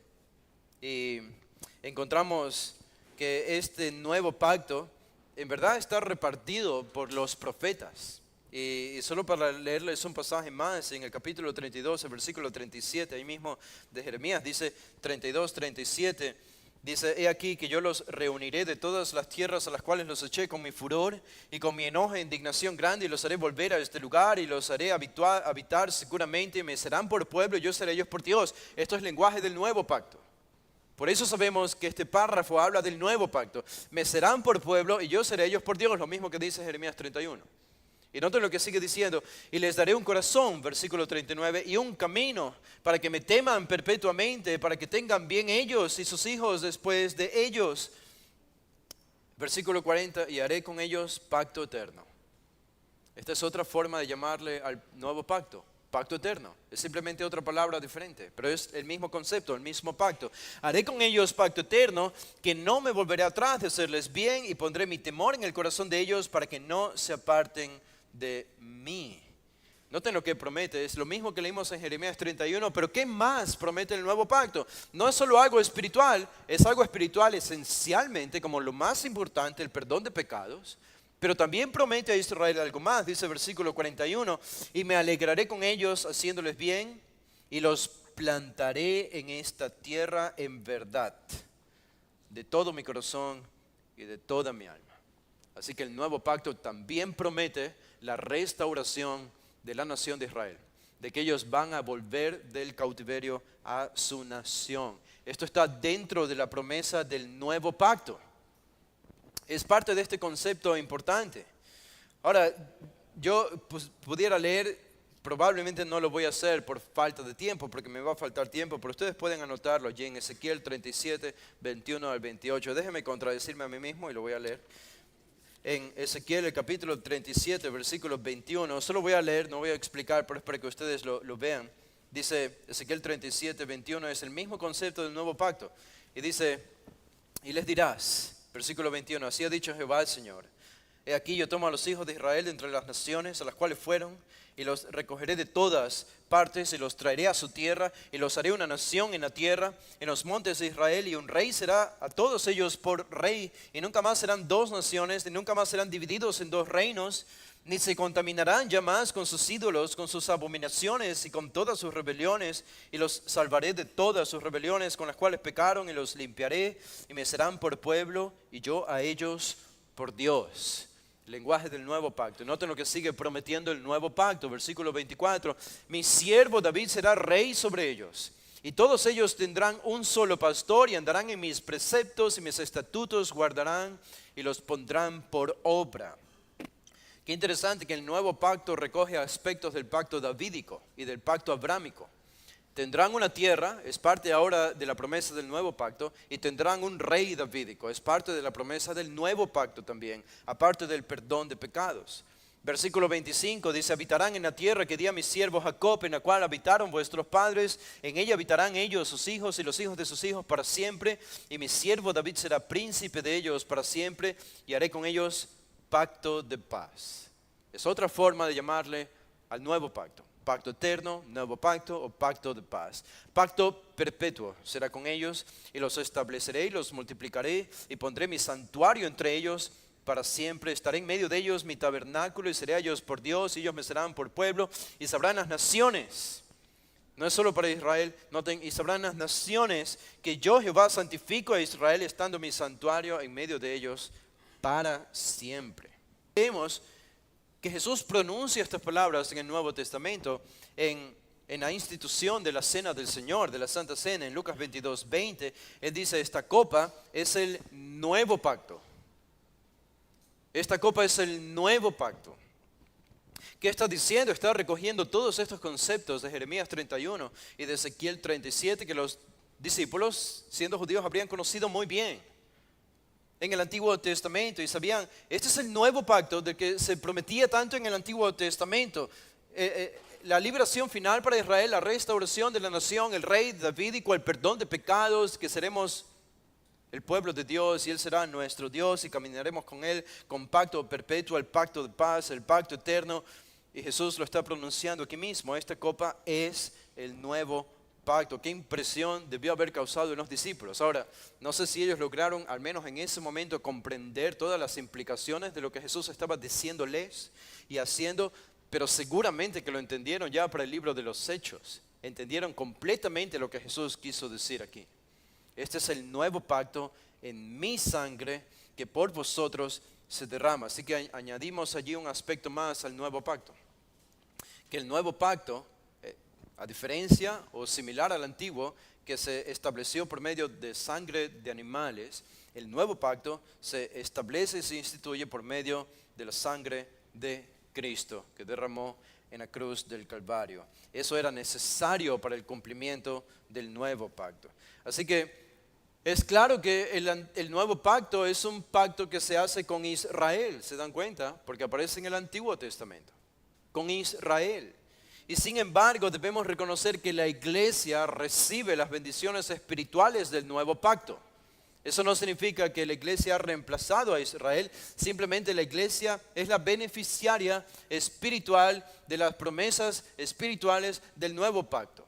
Y encontramos que este nuevo pacto en verdad está repartido por los profetas. Y solo para leerles un pasaje más, en el capítulo 32, el versículo 37, ahí mismo de Jeremías, dice 32, 37, dice, he aquí que yo los reuniré de todas las tierras a las cuales los eché con mi furor y con mi enojo e indignación grande, y los haré volver a este lugar y los haré habitar seguramente, y me serán por pueblo y yo seré ellos por Dios. Esto es lenguaje del nuevo pacto. Por eso sabemos que este párrafo habla del nuevo pacto. Me serán por pueblo y yo seré ellos por Dios, lo mismo que dice Jeremías 31. Y noten lo que sigue diciendo, y les daré un corazón, versículo 39, y un camino para que me teman perpetuamente, para que tengan bien ellos y sus hijos después de ellos. Versículo 40, y haré con ellos pacto eterno. Esta es otra forma de llamarle al nuevo pacto, pacto eterno. Es simplemente otra palabra diferente, pero es el mismo concepto, el mismo pacto. Haré con ellos pacto eterno, que no me volveré atrás de hacerles bien, y pondré mi temor en el corazón de ellos para que no se aparten de mí. Noten lo que promete, es lo mismo que leímos en Jeremías 31, pero ¿qué más promete el nuevo pacto? No es solo algo espiritual, es algo espiritual esencialmente como lo más importante, el perdón de pecados, pero también promete a Israel algo más, dice el versículo 41, y me alegraré con ellos haciéndoles bien y los plantaré en esta tierra en verdad, de todo mi corazón y de toda mi alma. Así que el nuevo pacto también promete la restauración de la nación de Israel, de que ellos van a volver del cautiverio a su nación. Esto está dentro de la promesa del nuevo pacto. Es parte de este concepto importante. Ahora, yo pudiera leer, probablemente no lo voy a hacer por falta de tiempo, porque me va a faltar tiempo, pero ustedes pueden anotarlo allí en Ezequiel 37, 21 al 28. Déjenme contradecirme a mí mismo y lo voy a leer. En Ezequiel, el capítulo 37, versículo 21, solo voy a leer, no voy a explicar, pero es para que ustedes lo vean. Dice Ezequiel 37, 21, es el mismo concepto del nuevo pacto. Y dice, y les dirás, versículo 21, así ha dicho Jehová el Señor, he aquí yo tomo a los hijos de Israel de entre las naciones a las cuales fueron, y los recogeré de todas partes y los traeré a su tierra y los haré una nación en la tierra, en los montes de Israel, y un rey será a todos ellos por rey, y nunca más serán dos naciones, y nunca más serán divididos en dos reinos, ni se contaminarán ya más con sus ídolos, con sus abominaciones y con todas sus rebeliones, y los salvaré de todas sus rebeliones con las cuales pecaron, y los limpiaré y me serán por pueblo y yo a ellos por Dios. Lenguaje del nuevo pacto. Noten lo que sigue prometiendo el nuevo pacto, versículo 24. Mi siervo David será rey sobre ellos, y todos ellos tendrán un solo pastor, y andarán en mis preceptos y mis estatutos guardarán, y los pondrán por obra. Qué interesante que el nuevo pacto recoge aspectos del pacto davídico y del pacto abrámico. Tendrán una tierra, es parte ahora de la promesa del nuevo pacto, y tendrán un rey davídico, es parte de la promesa del nuevo pacto también, aparte del perdón de pecados. Versículo 25 dice, habitarán en la tierra que di a mi siervo Jacob, en la cual habitaron vuestros padres, en ella habitarán ellos, sus hijos y los hijos de sus hijos para siempre, y mi siervo David será príncipe de ellos para siempre, y haré con ellos pacto de paz. Es otra forma de llamarle al nuevo pacto. Pacto eterno, nuevo pacto o pacto de paz. Pacto perpetuo será con ellos y los estableceré y los multiplicaré y pondré mi santuario entre ellos para siempre. Estaré en medio de ellos mi tabernáculo y seré a ellos por Dios y ellos me serán por pueblo y sabrán las naciones. No es solo para Israel, noten, y sabrán las naciones que yo Jehová santifico a Israel estando mi santuario en medio de ellos para siempre. Vemos que Jesús pronuncia estas palabras en el Nuevo Testamento en la institución de la Cena del Señor, de la Santa Cena, en Lucas 22:20. Él dice, esta copa es el nuevo pacto. Esta copa es el nuevo pacto. ¿Qué está diciendo? Está recogiendo todos estos conceptos de Jeremías 31 y de Ezequiel 37 que los discípulos, siendo judíos, habrían conocido muy bien en el Antiguo Testamento y sabían, este es el nuevo pacto del que se prometía tanto en el Antiguo Testamento. La liberación final para Israel, la restauración de la nación, el rey davídico, el perdón de pecados, que seremos el pueblo de Dios y Él será nuestro Dios y caminaremos con Él con pacto perpetuo, el pacto de paz, el pacto eterno. Y Jesús lo está pronunciando aquí mismo. Esta copa es el nuevo pacto. Qué impresión debió haber causado en los discípulos. Ahora, no sé si ellos lograron, al menos en ese momento, comprender todas las implicaciones de lo que Jesús estaba diciéndoles y haciendo, pero seguramente que lo entendieron ya para el libro de los Hechos. Entendieron completamente lo que Jesús quiso decir aquí. Este es el nuevo pacto en mi sangre que por vosotros se derrama. Así que añadimos allí un aspecto más al nuevo pacto. Que el nuevo pacto, a diferencia o similar al antiguo, que se estableció por medio de sangre de animales, el nuevo pacto se establece y se instituye por medio de la sangre de Cristo, que derramó en la cruz del Calvario. Eso era necesario para el cumplimiento del nuevo pacto. Así que es claro que el nuevo pacto es un pacto que se hace con Israel, ¿se dan cuenta? Porque aparece en el Antiguo Testamento, con Israel. Y sin embargo debemos reconocer que la iglesia recibe las bendiciones espirituales del nuevo pacto. Eso no significa que la iglesia ha reemplazado a Israel, simplemente la iglesia es la beneficiaria espiritual de las promesas espirituales del nuevo pacto.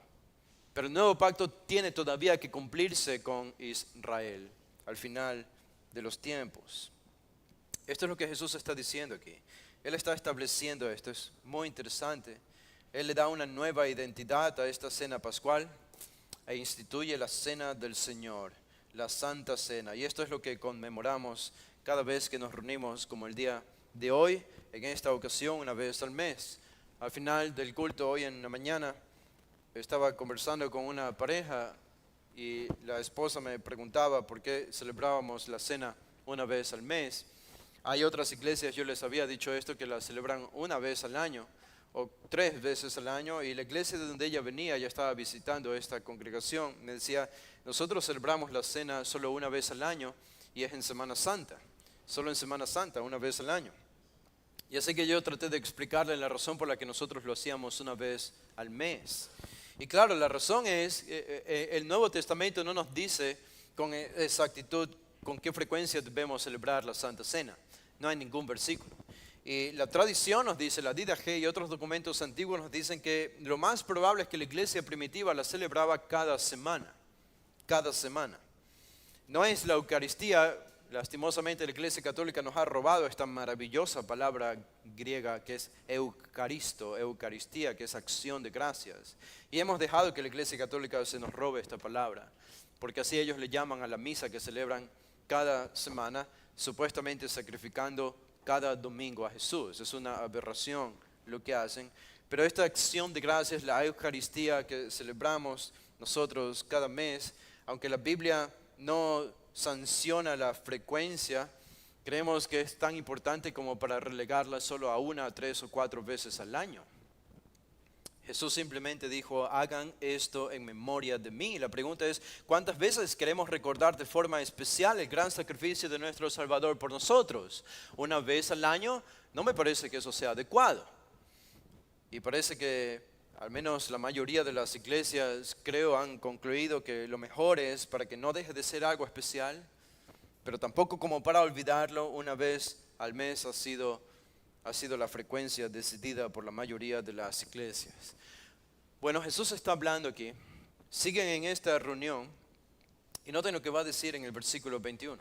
Pero el nuevo pacto tiene todavía que cumplirse con Israel al final de los tiempos. Esto es lo que Jesús está diciendo aquí. Él está estableciendo esto, es muy interesante. Él le da una nueva identidad a esta cena pascual e instituye la cena del Señor, la Santa Cena. Y esto es lo que conmemoramos cada vez que nos reunimos, como el día de hoy, en esta ocasión, una vez al mes. Al final del culto, hoy en la mañana, estaba conversando con una pareja y la esposa me preguntaba por qué celebrábamos la cena una vez al mes. Hay otras iglesias, yo les había dicho esto, que la celebran una vez al año o 3 veces al año, y la iglesia de donde ella venía, ya estaba visitando esta congregación, me decía, nosotros celebramos la cena solo una vez al año y es en Semana Santa, solo en Semana Santa, una vez al año. Y así que yo traté de explicarle la razón por la que nosotros lo hacíamos una vez al mes. Y claro, la razón es, el Nuevo Testamento no nos dice con exactitud con qué frecuencia debemos celebrar la Santa Cena. No hay ningún versículo. Y la tradición nos dice, la Didache y otros documentos antiguos nos dicen que lo más probable es que la iglesia primitiva la celebraba cada semana. Cada semana. No es la Eucaristía, lastimosamente la Iglesia Católica nos ha robado esta maravillosa palabra griega que es eucaristo, Eucaristía, que es acción de gracias. Y hemos dejado que la Iglesia Católica se nos robe esta palabra, porque así ellos le llaman a la misa que celebran cada semana, supuestamente sacrificando cada domingo a Jesús. Es una aberración lo que hacen. Pero esta acción de gracias, la Eucaristía que celebramos nosotros cada mes, aunque la Biblia no sanciona la frecuencia Creemos que es tan importante como para relegarla solo a 1, 3 o 4 veces al año. Jesús simplemente dijo, hagan esto en memoria de mí. La pregunta es, ¿cuántas veces queremos recordar de forma especial el gran sacrificio de nuestro Salvador por nosotros? ¿Una vez al año? No me parece que eso sea adecuado. Y parece que al menos la mayoría de las iglesias, creo, han concluido que lo mejor es para que no deje de ser algo especial, pero tampoco como para olvidarlo, una vez al mes ha sido la frecuencia decidida por la mayoría de las iglesias. Bueno, Jesús está hablando aquí, siguen en esta reunión y noten lo que va a decir en el versículo 21.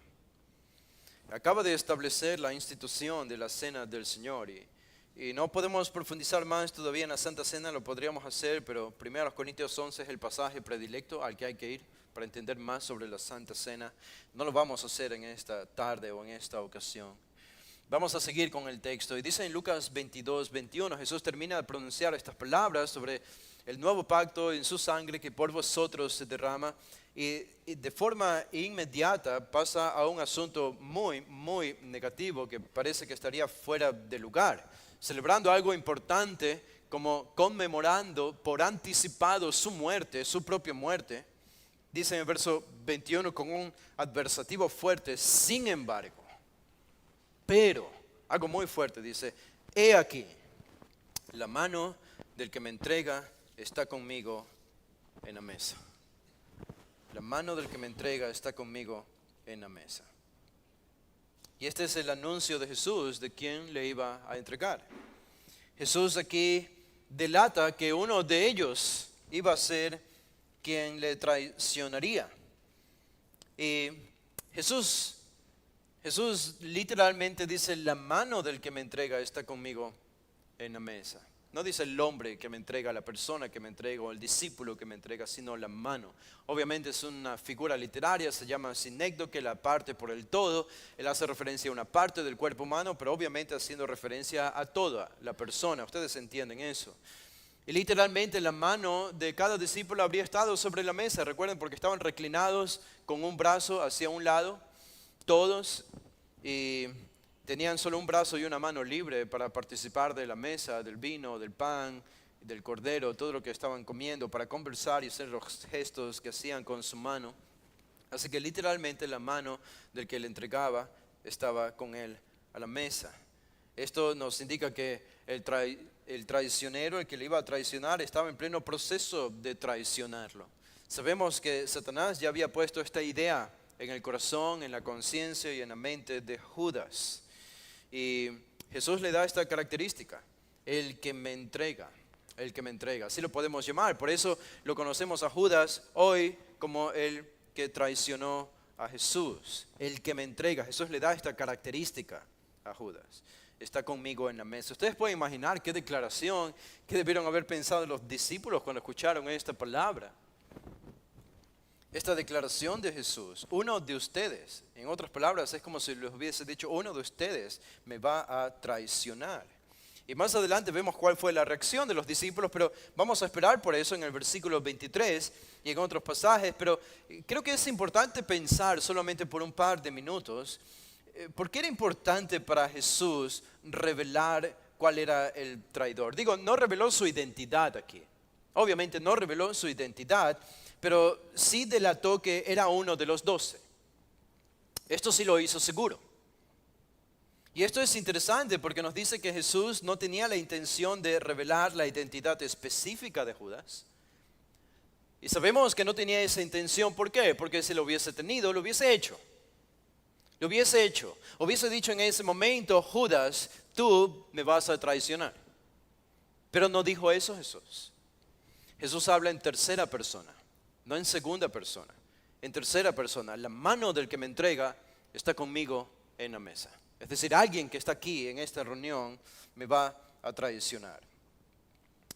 Acaba de establecer la institución de la cena del Señor y no podemos profundizar más todavía en la Santa Cena, lo podríamos hacer, pero 1 Corintios 11 es el pasaje predilecto al que hay que ir para entender más sobre la Santa Cena. No lo vamos a hacer en esta tarde o en esta ocasión. Vamos a seguir con el texto. Y dice en Lucas 22, 21, Jesús termina de pronunciar estas palabras sobre el nuevo pacto en su sangre que por vosotros se derrama. Y de forma inmediata pasa a un asunto muy, muy negativo que parece que estaría fuera de lugar. Celebrando algo importante como conmemorando por anticipado su muerte, su propia muerte. Dice en el verso 21 con un adversativo fuerte, sin embargo, pero, algo muy fuerte, dice, he aquí, la mano del que me entrega está conmigo en la mesa. La mano del que me entrega está conmigo en la mesa. Y este es el anuncio de Jesús de quién le iba a entregar. Jesús aquí delata que uno de ellos iba a ser quien le traicionaría. Y Jesús literalmente dice, la mano del que me entrega está conmigo en la mesa. No dice el hombre que me entrega, la persona que me entrega o el discípulo que me entrega, sino la mano. Obviamente es una figura literaria, se llama sinécdoque, la parte por el todo. Él hace referencia a una parte del cuerpo humano, pero obviamente haciendo referencia a toda la persona. Ustedes entienden eso. Y literalmente la mano de cada discípulo habría estado sobre la mesa, recuerden, porque estaban reclinados con un brazo hacia un lado, todos, y tenían solo un brazo y una mano libre para participar de la mesa, del vino, del pan, del cordero, todo lo que estaban comiendo, para conversar y hacer los gestos que hacían con su mano. Así que literalmente la mano del que le entregaba estaba con él a la mesa. Esto nos indica que el traicionero, el que le iba a traicionar, estaba en pleno proceso de traicionarlo. Sabemos que Satanás ya había puesto esta idea en el corazón, en la conciencia y en la mente de Judas. Y Jesús le da esta característica, el que me entrega, así lo podemos llamar. Por eso lo conocemos a Judas hoy como el que traicionó a Jesús, el que me entrega. Jesús le da esta característica a Judas. Está conmigo en la mesa. Ustedes pueden imaginar qué declaración, qué debieron haber pensado los discípulos cuando escucharon esta palabra. Esta declaración de Jesús, uno de ustedes, en otras palabras, es como si les hubiese dicho, uno de ustedes me va a traicionar. Y más adelante vemos cuál fue la reacción de los discípulos, pero vamos a esperar por eso en el versículo 23 y en otros pasajes. Pero creo que es importante pensar solamente por un par de minutos, ¿por qué era importante para Jesús revelar cuál era el traidor? Digo, no reveló su identidad aquí. Obviamente no reveló su identidad, pero sí delató que era uno de los 12. Esto sí lo hizo seguro. Y esto es interesante porque nos dice que Jesús no tenía la intención de revelar la identidad específica de Judas. Y sabemos que no tenía esa intención. ¿Por qué? Porque si lo hubiese tenido, lo hubiese hecho. Lo hubiese hecho. Hubiese dicho en ese momento, Judas, tú me vas a traicionar. Pero no dijo eso Jesús. Jesús habla en tercera persona, no en segunda persona. En tercera persona, la mano del que me entrega está conmigo en la mesa. Es decir, alguien que está aquí en esta reunión me va a traicionar.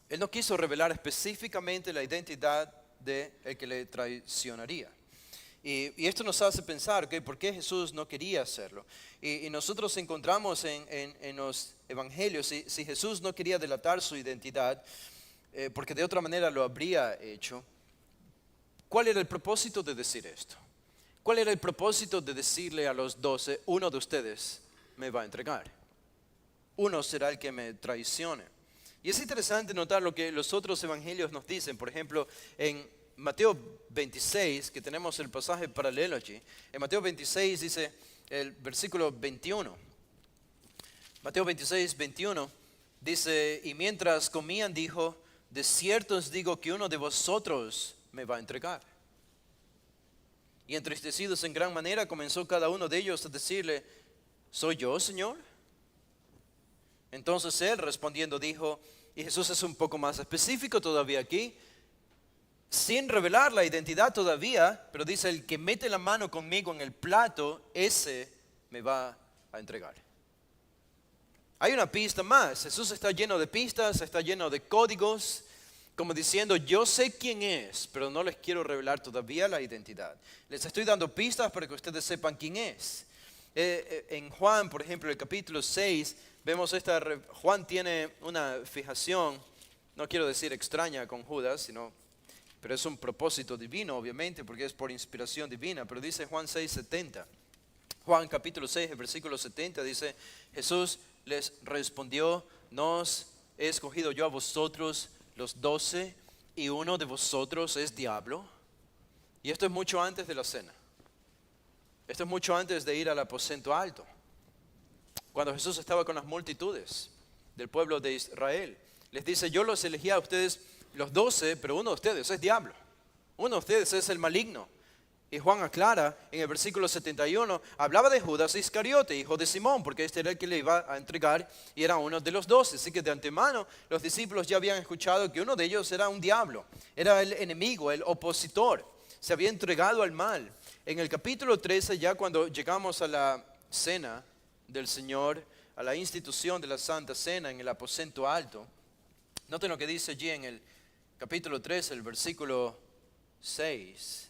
Él no quiso revelar específicamente la identidad de el que le traicionaría. Y esto nos hace pensar, ¿okay? ¿Por qué Jesús no quería hacerlo? Y nosotros encontramos en los evangelios, si Jesús no quería delatar su identidad, porque de otra manera lo habría hecho, ¿cuál era el propósito de decir esto? ¿Cuál era el propósito de decirle a los 12, uno de ustedes me va a entregar? Uno será el que me traicione. Y es interesante notar lo que los otros evangelios nos dicen. Por ejemplo, en Mateo 26, que tenemos el pasaje paralelo allí. En Mateo 26 dice el versículo 21. Mateo 26, 21 dice, y mientras comían dijo, de cierto os digo que uno de vosotros me va a entregar. Y entristecidos en gran manera comenzó cada uno de ellos a decirle, ¿soy yo, Señor? Entonces él respondiendo dijo, y Jesús es un poco más específico todavía aquí, sin revelar la identidad todavía, pero dice, el que mete la mano conmigo en el plato, ese me va a entregar. Hay una pista más. Jesús está lleno de pistas, está lleno de códigos, como diciendo, yo sé quién es, pero no les quiero revelar todavía la identidad. Les estoy dando pistas para que ustedes sepan quién es. En Juan, por ejemplo, el capítulo 6, vemos Juan tiene una fijación, no quiero decir extraña con Judas, pero es un propósito divino, obviamente, porque es por inspiración divina. Pero dice Juan 6:70. Juan capítulo 6, versículo 70, dice, Jesús les respondió, ¿no os he escogido yo a vosotros los 12 y uno de vosotros es diablo? Y esto es mucho antes de la cena. Esto es mucho antes de ir al aposento alto. Cuando Jesús estaba con las multitudes del pueblo de Israel, les dice, yo los elegí a ustedes los 12, pero uno de ustedes es diablo. Uno de ustedes es el maligno. Y Juan aclara en el versículo 71, hablaba de Judas Iscariote, hijo de Simón, porque este era el que le iba a entregar y era uno de los 12. Así que de antemano los discípulos ya habían escuchado que uno de ellos era un diablo, era el enemigo, el opositor, se había entregado al mal. En el capítulo 13, ya cuando llegamos a la cena del Señor, a la institución de la Santa Cena en el aposento alto, noten lo que dice allí en el capítulo 13, el versículo 6.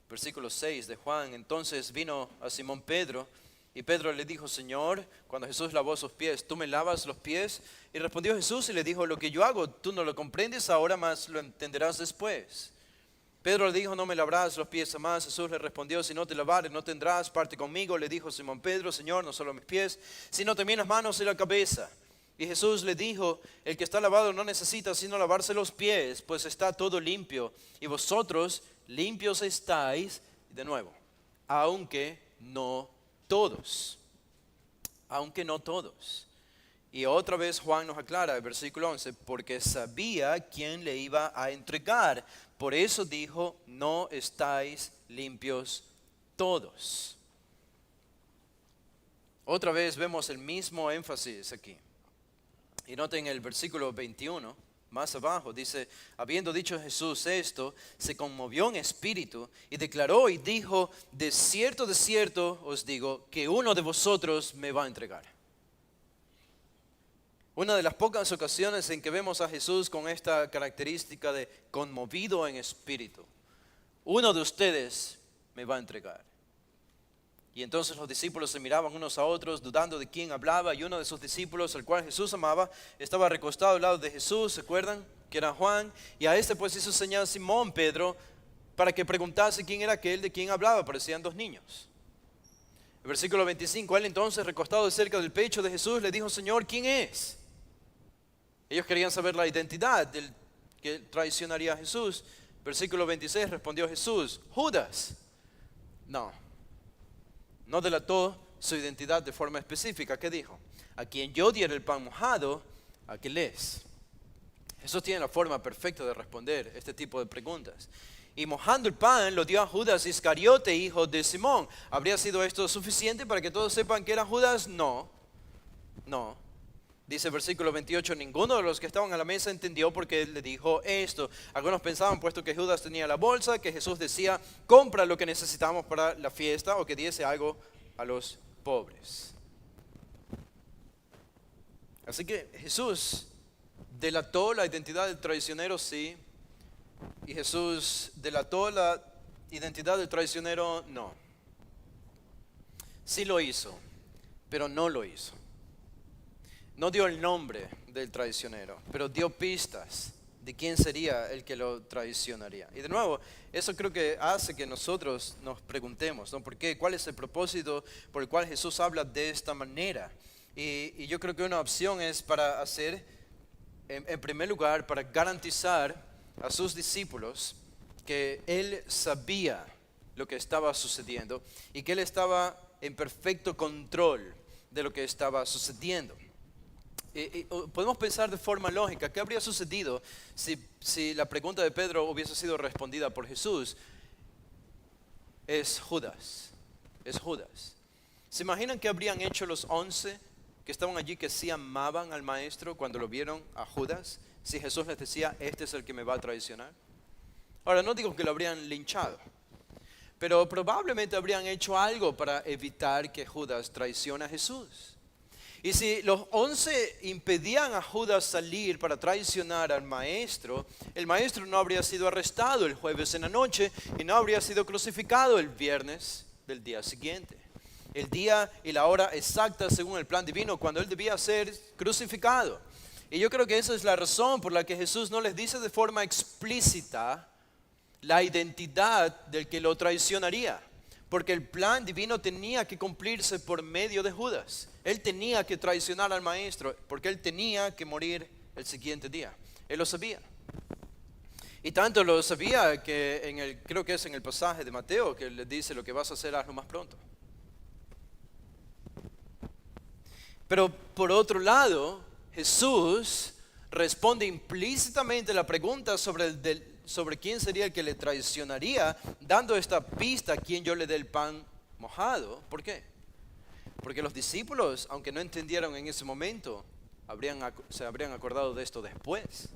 Versículo 6 de Juan, entonces vino a Simón Pedro y Pedro le dijo, Señor, cuando Jesús lavó sus pies, ¿tú me lavas los pies? Y respondió Jesús y le dijo, lo que yo hago, tú no lo comprendes ahora, mas lo entenderás después. Pedro le dijo, no me lavarás los pies jamás. Jesús le respondió, si no te lavares, no tendrás parte conmigo. Le dijo Simón Pedro, Señor, no solo mis pies, sino también las manos y la cabeza. Y Jesús le dijo, el que está lavado no necesita sino lavarse los pies, pues está todo limpio. Y vosotros limpios estáis, de nuevo, aunque no todos. Aunque no todos. Y otra vez Juan nos aclara, el versículo 11, porque sabía quién le iba a entregar. Por eso dijo, no estáis limpios todos. Otra vez vemos el mismo énfasis aquí. Y noten el versículo 21, más abajo, dice, habiendo dicho Jesús esto, se conmovió en espíritu y declaró y dijo, de cierto os digo, que uno de vosotros me va a entregar. Una de las pocas ocasiones en que vemos a Jesús con esta característica de conmovido en espíritu. Uno de ustedes me va a entregar. Y entonces los discípulos se miraban unos a otros, dudando de quién hablaba, y uno de sus discípulos, al cual Jesús amaba, estaba recostado al lado de Jesús, ¿se acuerdan? Que era Juan, y a este pues hizo señal a Simón Pedro, para que preguntase quién era aquel de quien hablaba, parecían dos niños. El versículo 25, él entonces, recostado cerca del pecho de Jesús, le dijo, Señor, ¿quién es? Ellos querían saber la identidad del que traicionaría a Jesús. Versículo 26, respondió Jesús, Judas. No delató su identidad de forma específica. ¿Qué dijo? A quien yo diera el pan mojado, aquel es. Jesús tiene la forma perfecta de responder este tipo de preguntas. Y mojando el pan lo dio a Judas Iscariote, hijo de Simón. ¿Habría sido esto suficiente para que todos sepan que era Judas? No. Dice el versículo 28, ninguno de los que estaban a la mesa entendió por qué él le dijo esto. Algunos pensaban, puesto que Judas tenía la bolsa, que Jesús decía, compra lo que necesitamos para la fiesta, o que diese algo a los pobres. Así que Jesús delató la identidad del traicionero, sí. Y Jesús delató la identidad del traicionero, no. Sí lo hizo, pero no lo hizo. No dio el nombre del traicionero, pero dio pistas de quién sería el que lo traicionaría. Y de nuevo, eso creo que hace que nosotros nos preguntemos, ¿no? ¿Por qué? ¿Cuál es el propósito por el cual Jesús habla de esta manera? Y yo creo que una opción es para hacer, en primer lugar, para garantizar a sus discípulos que Él sabía lo que estaba sucediendo y que Él estaba en perfecto control de lo que estaba sucediendo. Podemos pensar de forma lógica, ¿qué habría sucedido si la pregunta de Pedro hubiese sido respondida por Jesús? Es Judas, es Judas. ¿Se imaginan qué habrían hecho los 11 que estaban allí, que sí amaban al maestro cuando lo vieron a Judas? Si Jesús les decía, este es el que me va a traicionar. Ahora, no digo que lo habrían linchado, pero probablemente habrían hecho algo para evitar que Judas traicione a Jesús. Y si los 11 impedían a Judas salir para traicionar al maestro, el maestro no habría sido arrestado el jueves en la noche y no habría sido crucificado el viernes del día siguiente. El día y la hora exacta según el plan divino cuando él debía ser crucificado. Y yo creo que esa es la razón por la que Jesús no les dice de forma explícita la identidad del que lo traicionaría. Porque el plan divino tenía que cumplirse por medio de Judas. Él tenía que traicionar al maestro porque él tenía que morir el siguiente día. Él lo sabía. Y tanto lo sabía que creo que es en el pasaje de Mateo que le dice, lo que vas a hacer, hazlo más pronto. Pero por otro lado, Jesús responde implícitamente la pregunta sobre quién sería el que le traicionaría, dando esta pista a quien yo le dé el pan mojado. ¿Por qué? Porque los discípulos, aunque no entendieron en ese momento, se habrían acordado de esto después.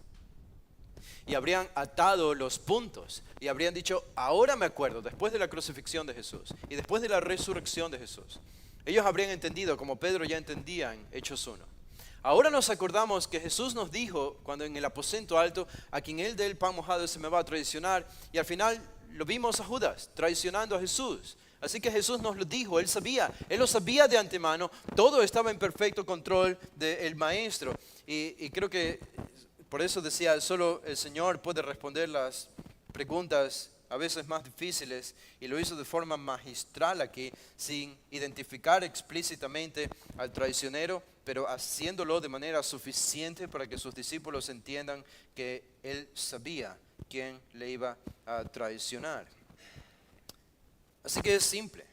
Y habrían atado los puntos y habrían dicho, ahora me acuerdo, después de la crucifixión de Jesús y después de la resurrección de Jesús. Ellos habrían entendido, como Pedro ya entendía en Hechos 1. Ahora nos acordamos que Jesús nos dijo, cuando en el aposento alto, a quien él dé el pan mojado se me va a traicionar. Y al final lo vimos a Judas traicionando a Jesús. Así que Jesús nos lo dijo, él lo sabía de antemano, todo estaba en perfecto control del maestro. Y creo que por eso decía, solo el Señor puede responder las preguntas a veces más difíciles, y lo hizo de forma magistral aquí, sin identificar explícitamente al traicionero, pero haciéndolo de manera suficiente para que sus discípulos entiendan que él sabía quién le iba a traicionar. Así que es simple.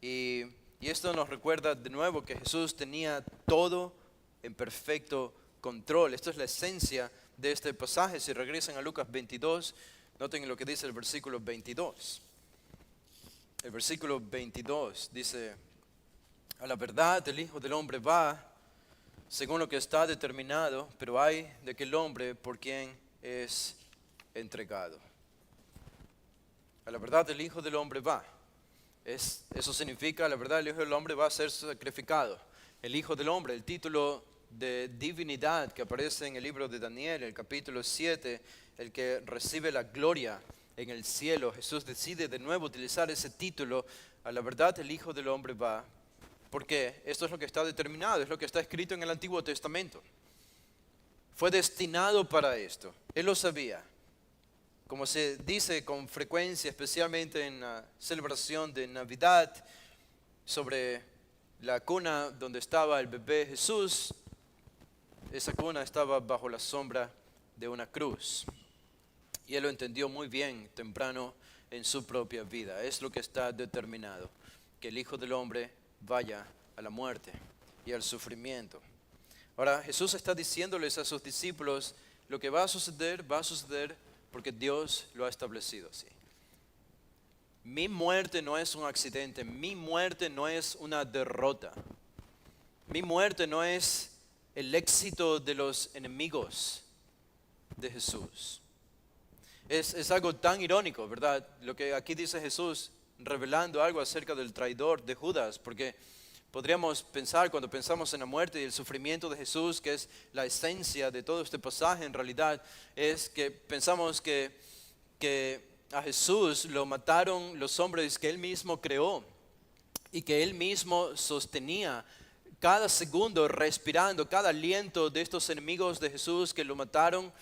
Y esto nos recuerda de nuevo que Jesús tenía todo en perfecto control. Esto es la esencia de este pasaje. Si regresan a Lucas 22, noten lo que dice el versículo 22. El versículo 22 dice, a la verdad el Hijo del Hombre va según lo que está determinado, pero ay de aquel hombre por quien es entregado. A la verdad el Hijo del Hombre va. Eso significa, la verdad el Hijo del Hombre va a ser sacrificado. El Hijo del Hombre, el título de divinidad que aparece en el libro de Daniel, el capítulo 7, el que recibe la gloria en el cielo. Jesús decide de nuevo utilizar ese título, a la verdad el Hijo del Hombre va, porque esto es lo que está determinado, es lo que está escrito en el Antiguo Testamento. Fue destinado para esto, él lo sabía. Como se dice con frecuencia, especialmente en la celebración de Navidad, sobre la cuna donde estaba el bebé Jesús, esa cuna estaba bajo la sombra de una cruz. Y él lo entendió muy bien temprano en su propia vida. Es lo que está determinado, que el Hijo del Hombre vaya a la muerte y al sufrimiento. Ahora Jesús está diciéndoles a sus discípulos, lo que va a suceder porque Dios lo ha establecido así. Mi muerte no es un accidente, mi muerte no es una derrota, mi muerte no es el éxito de los enemigos de Jesús. Es algo tan irónico, ¿verdad? Lo que aquí dice Jesús, revelando algo acerca del traidor de Judas, porque podríamos pensar, cuando pensamos en la muerte y el sufrimiento de Jesús, que es la esencia de todo este pasaje, en realidad es que pensamos que a Jesús lo mataron los hombres que él mismo creó y que él mismo sostenía cada segundo respirando, cada aliento de estos enemigos de Jesús que lo mataron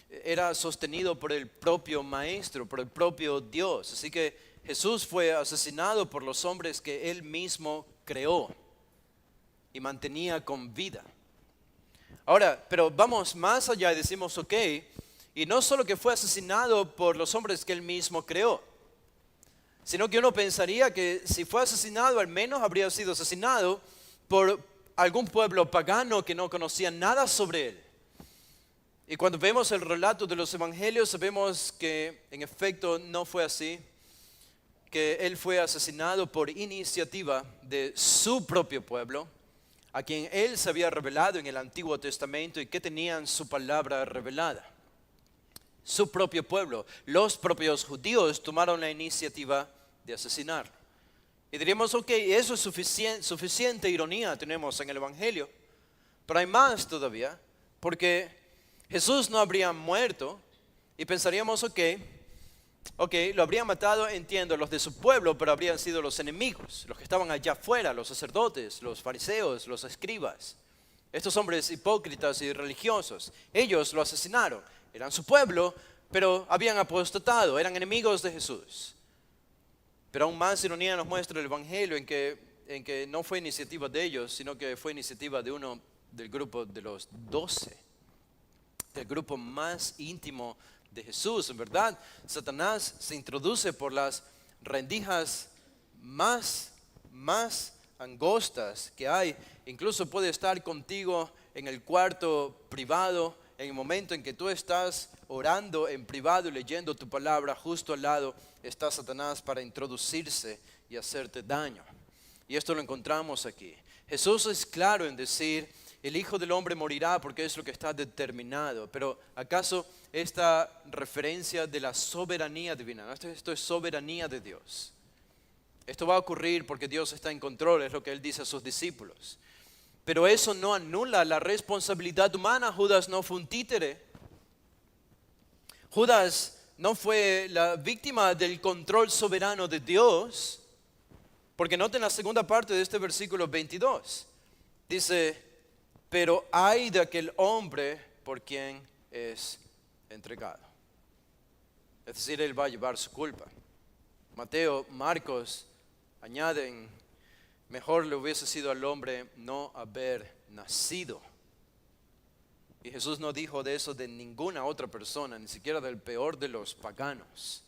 era sostenido por el propio Maestro, por el propio Dios. Así que Jesús fue asesinado por los hombres que Él mismo creó y mantenía con vida. Ahora, pero vamos más allá y decimos, ok, y no solo que fue asesinado por los hombres que Él mismo creó, sino que uno pensaría que si fue asesinado, al menos habría sido asesinado por algún pueblo pagano que no conocía nada sobre Él. Y cuando vemos el relato de los evangelios, sabemos que en efecto no fue así, que Él fue asesinado por iniciativa de su propio pueblo, a quien Él se había revelado en el Antiguo Testamento y que tenían su palabra revelada. Su propio pueblo, los propios judíos tomaron la iniciativa de asesinarlo. Y diríamos, ok, eso es suficiente ironía tenemos en el Evangelio, pero hay más todavía, porque Jesús no habría muerto y pensaríamos, ok, lo habrían matado, entiendo, los de su pueblo, pero habrían sido los enemigos, los que estaban allá afuera, los sacerdotes, los fariseos, los escribas, estos hombres hipócritas y religiosos. Ellos lo asesinaron, eran su pueblo, pero habían apostatado, eran enemigos de Jesús. Pero aún más ironía nos muestra el Evangelio en que no fue iniciativa de ellos, sino que fue iniciativa de uno del grupo de los 12, del grupo más íntimo de Jesús. En verdad, Satanás se introduce por las rendijas más angostas que hay. Incluso puede estar contigo en el cuarto privado, en el momento en que tú estás orando en privado y leyendo tu palabra, justo al lado está Satanás para introducirse y hacerte daño. Y esto lo encontramos aquí. Jesús es claro en decir, el Hijo del Hombre morirá porque es lo que está determinado. Pero ¿acaso esta referencia de la soberanía divina? ¿No? Esto es soberanía de Dios. Esto va a ocurrir porque Dios está en control, es lo que Él dice a sus discípulos. Pero eso no anula la responsabilidad humana. Judas no fue un títere. Judas no fue la víctima del control soberano de Dios. Porque noten la segunda parte de este versículo 22. Dice, pero ay de aquel hombre por quien es entregado. Es decir, él va a llevar su culpa. Mateo, Marcos añaden, mejor le hubiese sido al hombre no haber nacido. Y Jesús no dijo de eso de ninguna otra persona, ni siquiera del peor de los paganos.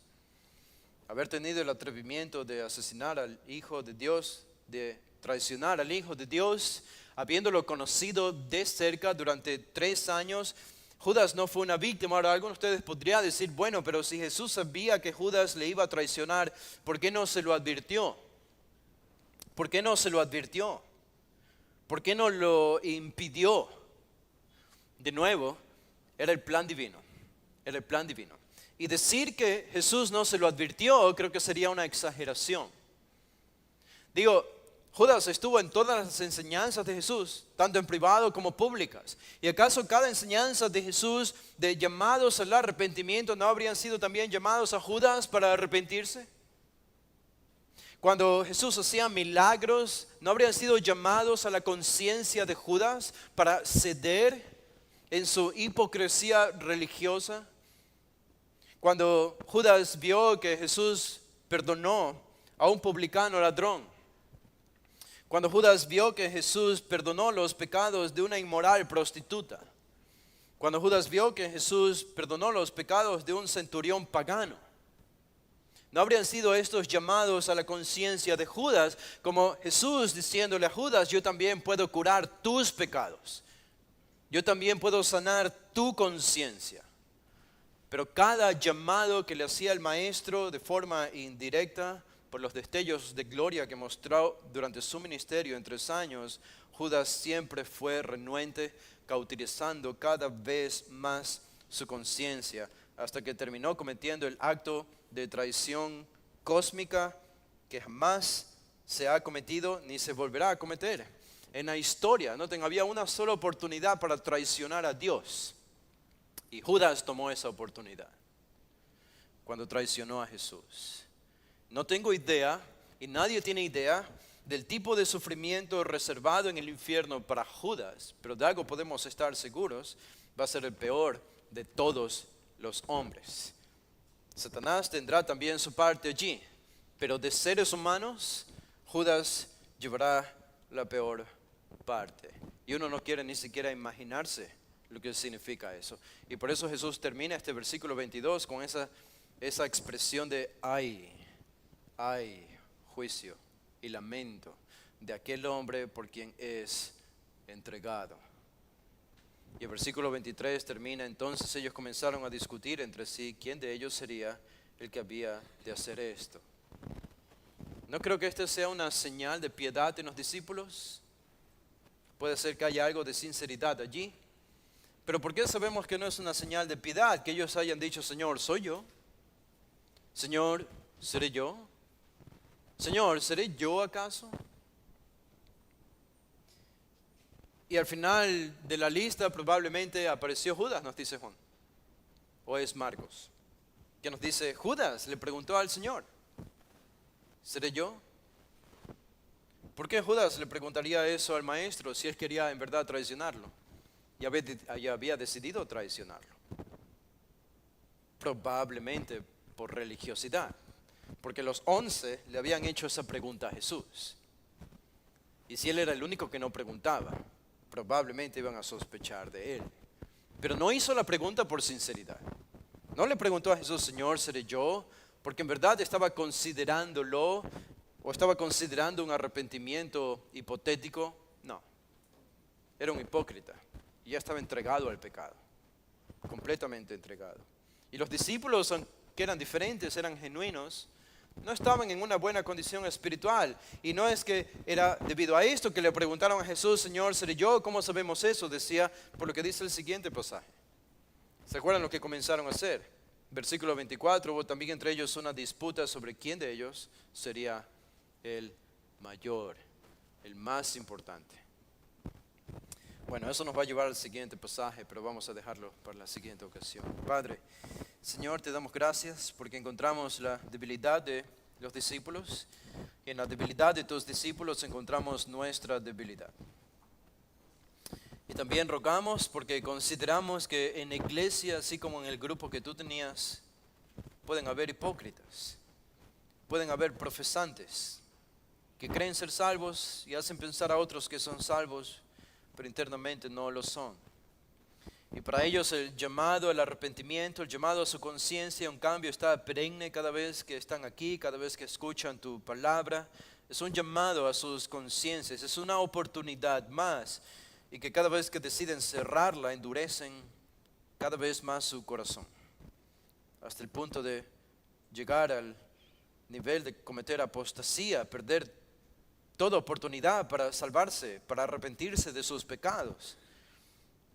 Haber tenido el atrevimiento de asesinar al Hijo de Dios, de traicionar al Hijo de Dios, habiéndolo conocido de cerca durante 3 años, Judas no fue una víctima. Ahora, algunos de ustedes podrían decir, bueno, pero si Jesús sabía que Judas le iba a traicionar, ¿por qué no se lo advirtió? ¿Por qué no se lo advirtió? ¿Por qué no lo impidió? De nuevo, era el plan divino. Era el plan divino. Y decir que Jesús no se lo advirtió, creo que sería una exageración. Digo, Judas estuvo en todas las enseñanzas de Jesús, tanto en privado como públicas. ¿Y acaso cada enseñanza de Jesús de llamados al arrepentimiento no habrían sido también llamados a Judas para arrepentirse? Cuando Jesús hacía milagros, ¿no habrían sido llamados a la conciencia de Judas para ceder en su hipocresía religiosa? Cuando Judas vio que Jesús perdonó a un publicano ladrón, cuando Judas vio que Jesús perdonó los pecados de una inmoral prostituta, cuando Judas vio que Jesús perdonó los pecados de un centurión pagano, ¿no habrían sido estos llamados a la conciencia de Judas como Jesús diciéndole a Judas, yo también puedo curar tus pecados, yo también puedo sanar tu conciencia? Pero cada llamado que le hacía el Maestro de forma indirecta, por los destellos de gloria que mostró durante su ministerio en 3 años, Judas siempre fue renuente, cauterizando cada vez más su conciencia, hasta que terminó cometiendo el acto de traición cósmica que jamás se ha cometido ni se volverá a cometer. En la historia, noten, había una sola oportunidad para traicionar a Dios. Y Judas tomó esa oportunidad cuando traicionó a Jesús. No tengo idea, y nadie tiene idea, del tipo de sufrimiento reservado en el infierno para Judas, pero de algo podemos estar seguros, va a ser el peor de todos los hombres. Satanás tendrá también su parte allí, pero de seres humanos, Judas llevará la peor parte. Y uno no quiere ni siquiera imaginarse lo que significa eso. Y por eso Jesús termina este versículo 22 con esa expresión de ay, juicio y lamento de aquel hombre por quien es entregado. Y el versículo 23 termina: entonces ellos comenzaron a discutir entre sí quién de ellos sería el que había de hacer esto. No creo que esta sea una señal de piedad en los discípulos. Puede ser que haya algo de sinceridad allí. Pero ¿por qué sabemos que no es una señal de piedad? Que ellos hayan dicho: Señor, ¿soy yo? Señor, ¿seré yo? Señor, ¿seré yo acaso? Y al final de la lista probablemente apareció Judas, nos dice Juan. O es Marcos, que nos dice: Judas le preguntó al Señor: ¿seré yo? ¿Por qué Judas le preguntaría eso al maestro si él quería en verdad traicionarlo? Ya había decidido traicionarlo. Probablemente por religiosidad. Porque los 11 le habían hecho esa pregunta a Jesús. Y si él era el único que no preguntaba, probablemente iban a sospechar de él. Pero no hizo la pregunta por sinceridad. No le preguntó a Jesús: Señor, ¿seré yo? Porque en verdad estaba considerándolo, o estaba considerando un arrepentimiento hipotético. No, era un hipócrita y ya estaba entregado al pecado, completamente entregado. Y los discípulos, que eran diferentes, eran genuinos, no estaban en una buena condición espiritual. Y no es que era debido a esto que le preguntaron a Jesús: Señor, ¿seré yo? ¿Cómo sabemos eso? Decía, por lo que dice el siguiente pasaje. ¿Se acuerdan lo que comenzaron a hacer? Versículo 24, hubo también entre ellos una disputa sobre quién de ellos sería el mayor, el más importante. Bueno, eso nos va a llevar al siguiente pasaje, pero vamos a dejarlo para la siguiente ocasión. Padre, Señor, te damos gracias porque encontramos la debilidad de los discípulos, y en la debilidad de tus discípulos encontramos nuestra debilidad. Y también rogamos porque consideramos que en la iglesia, así como en el grupo que tú tenías, pueden haber hipócritas, pueden haber profesantes que creen ser salvos y hacen pensar a otros que son salvos, pero internamente no lo son. Y para ellos el llamado al arrepentimiento, el llamado a su conciencia, un cambio está perenne cada vez que están aquí, cada vez que escuchan tu palabra. Es un llamado a sus conciencias, es una oportunidad más. Y que cada vez que deciden cerrarla, endurecen cada vez más su corazón. Hasta el punto de llegar al nivel de cometer apostasía, perder toda oportunidad para salvarse, para arrepentirse de sus pecados.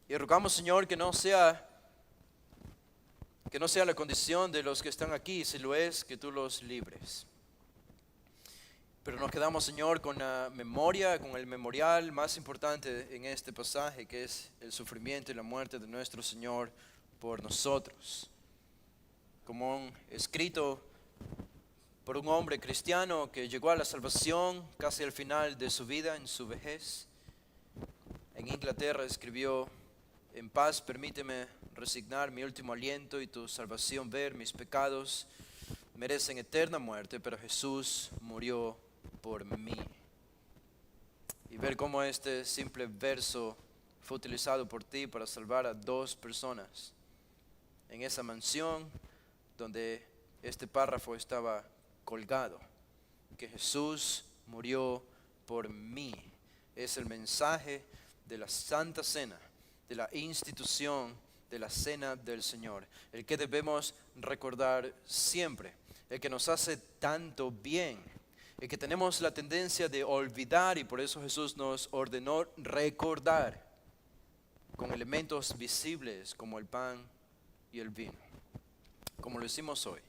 Y rogamos, Señor, que no sea la condición de los que están aquí. Si lo es, que tú los libres. Pero nos quedamos, Señor, con la memoria, con el memorial más importante en este pasaje, que es el sufrimiento y la muerte de nuestro Señor por nosotros. Como escrito por un hombre cristiano que llegó a la salvación casi al final de su vida, en su vejez. En Inglaterra escribió: en paz permíteme resignar mi último aliento y tu salvación ver. Mis pecados merecen eterna muerte, pero Jesús murió por mí. Y ver cómo este simple verso fue utilizado por ti para salvar a 2 personas en esa mansión donde este párrafo estaba colgado, que Jesús murió por mí. Es el mensaje de la Santa Cena, de la institución de la Cena del Señor, el que debemos recordar siempre, el que nos hace tanto bien, el que tenemos la tendencia de olvidar, y por eso Jesús nos ordenó recordar con elementos visibles como el pan y el vino, como lo hicimos hoy,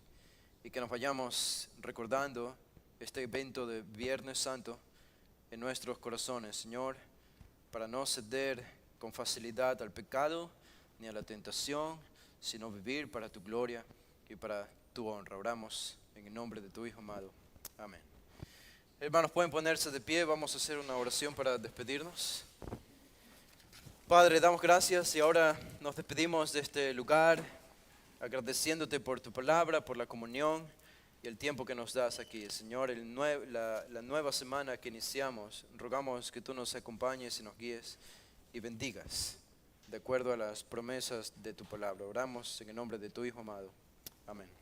y que nos vayamos recordando este evento de Viernes Santo en nuestros corazones, Señor, para no ceder con facilidad al pecado ni a la tentación, sino vivir para tu gloria y para tu honra. Oramos en el nombre de tu Hijo amado. Amén. Hermanos, pueden ponerse de pie, vamos a hacer una oración para despedirnos. Padre, damos gracias y ahora nos despedimos de este lugar, agradeciéndote por tu palabra, por la comunión y el tiempo que nos das aquí. Señor, la nueva semana que iniciamos, rogamos que tú nos acompañes y nos guíes y bendigas, de acuerdo a las promesas de tu palabra. Oramos en el nombre de tu Hijo amado. Amén.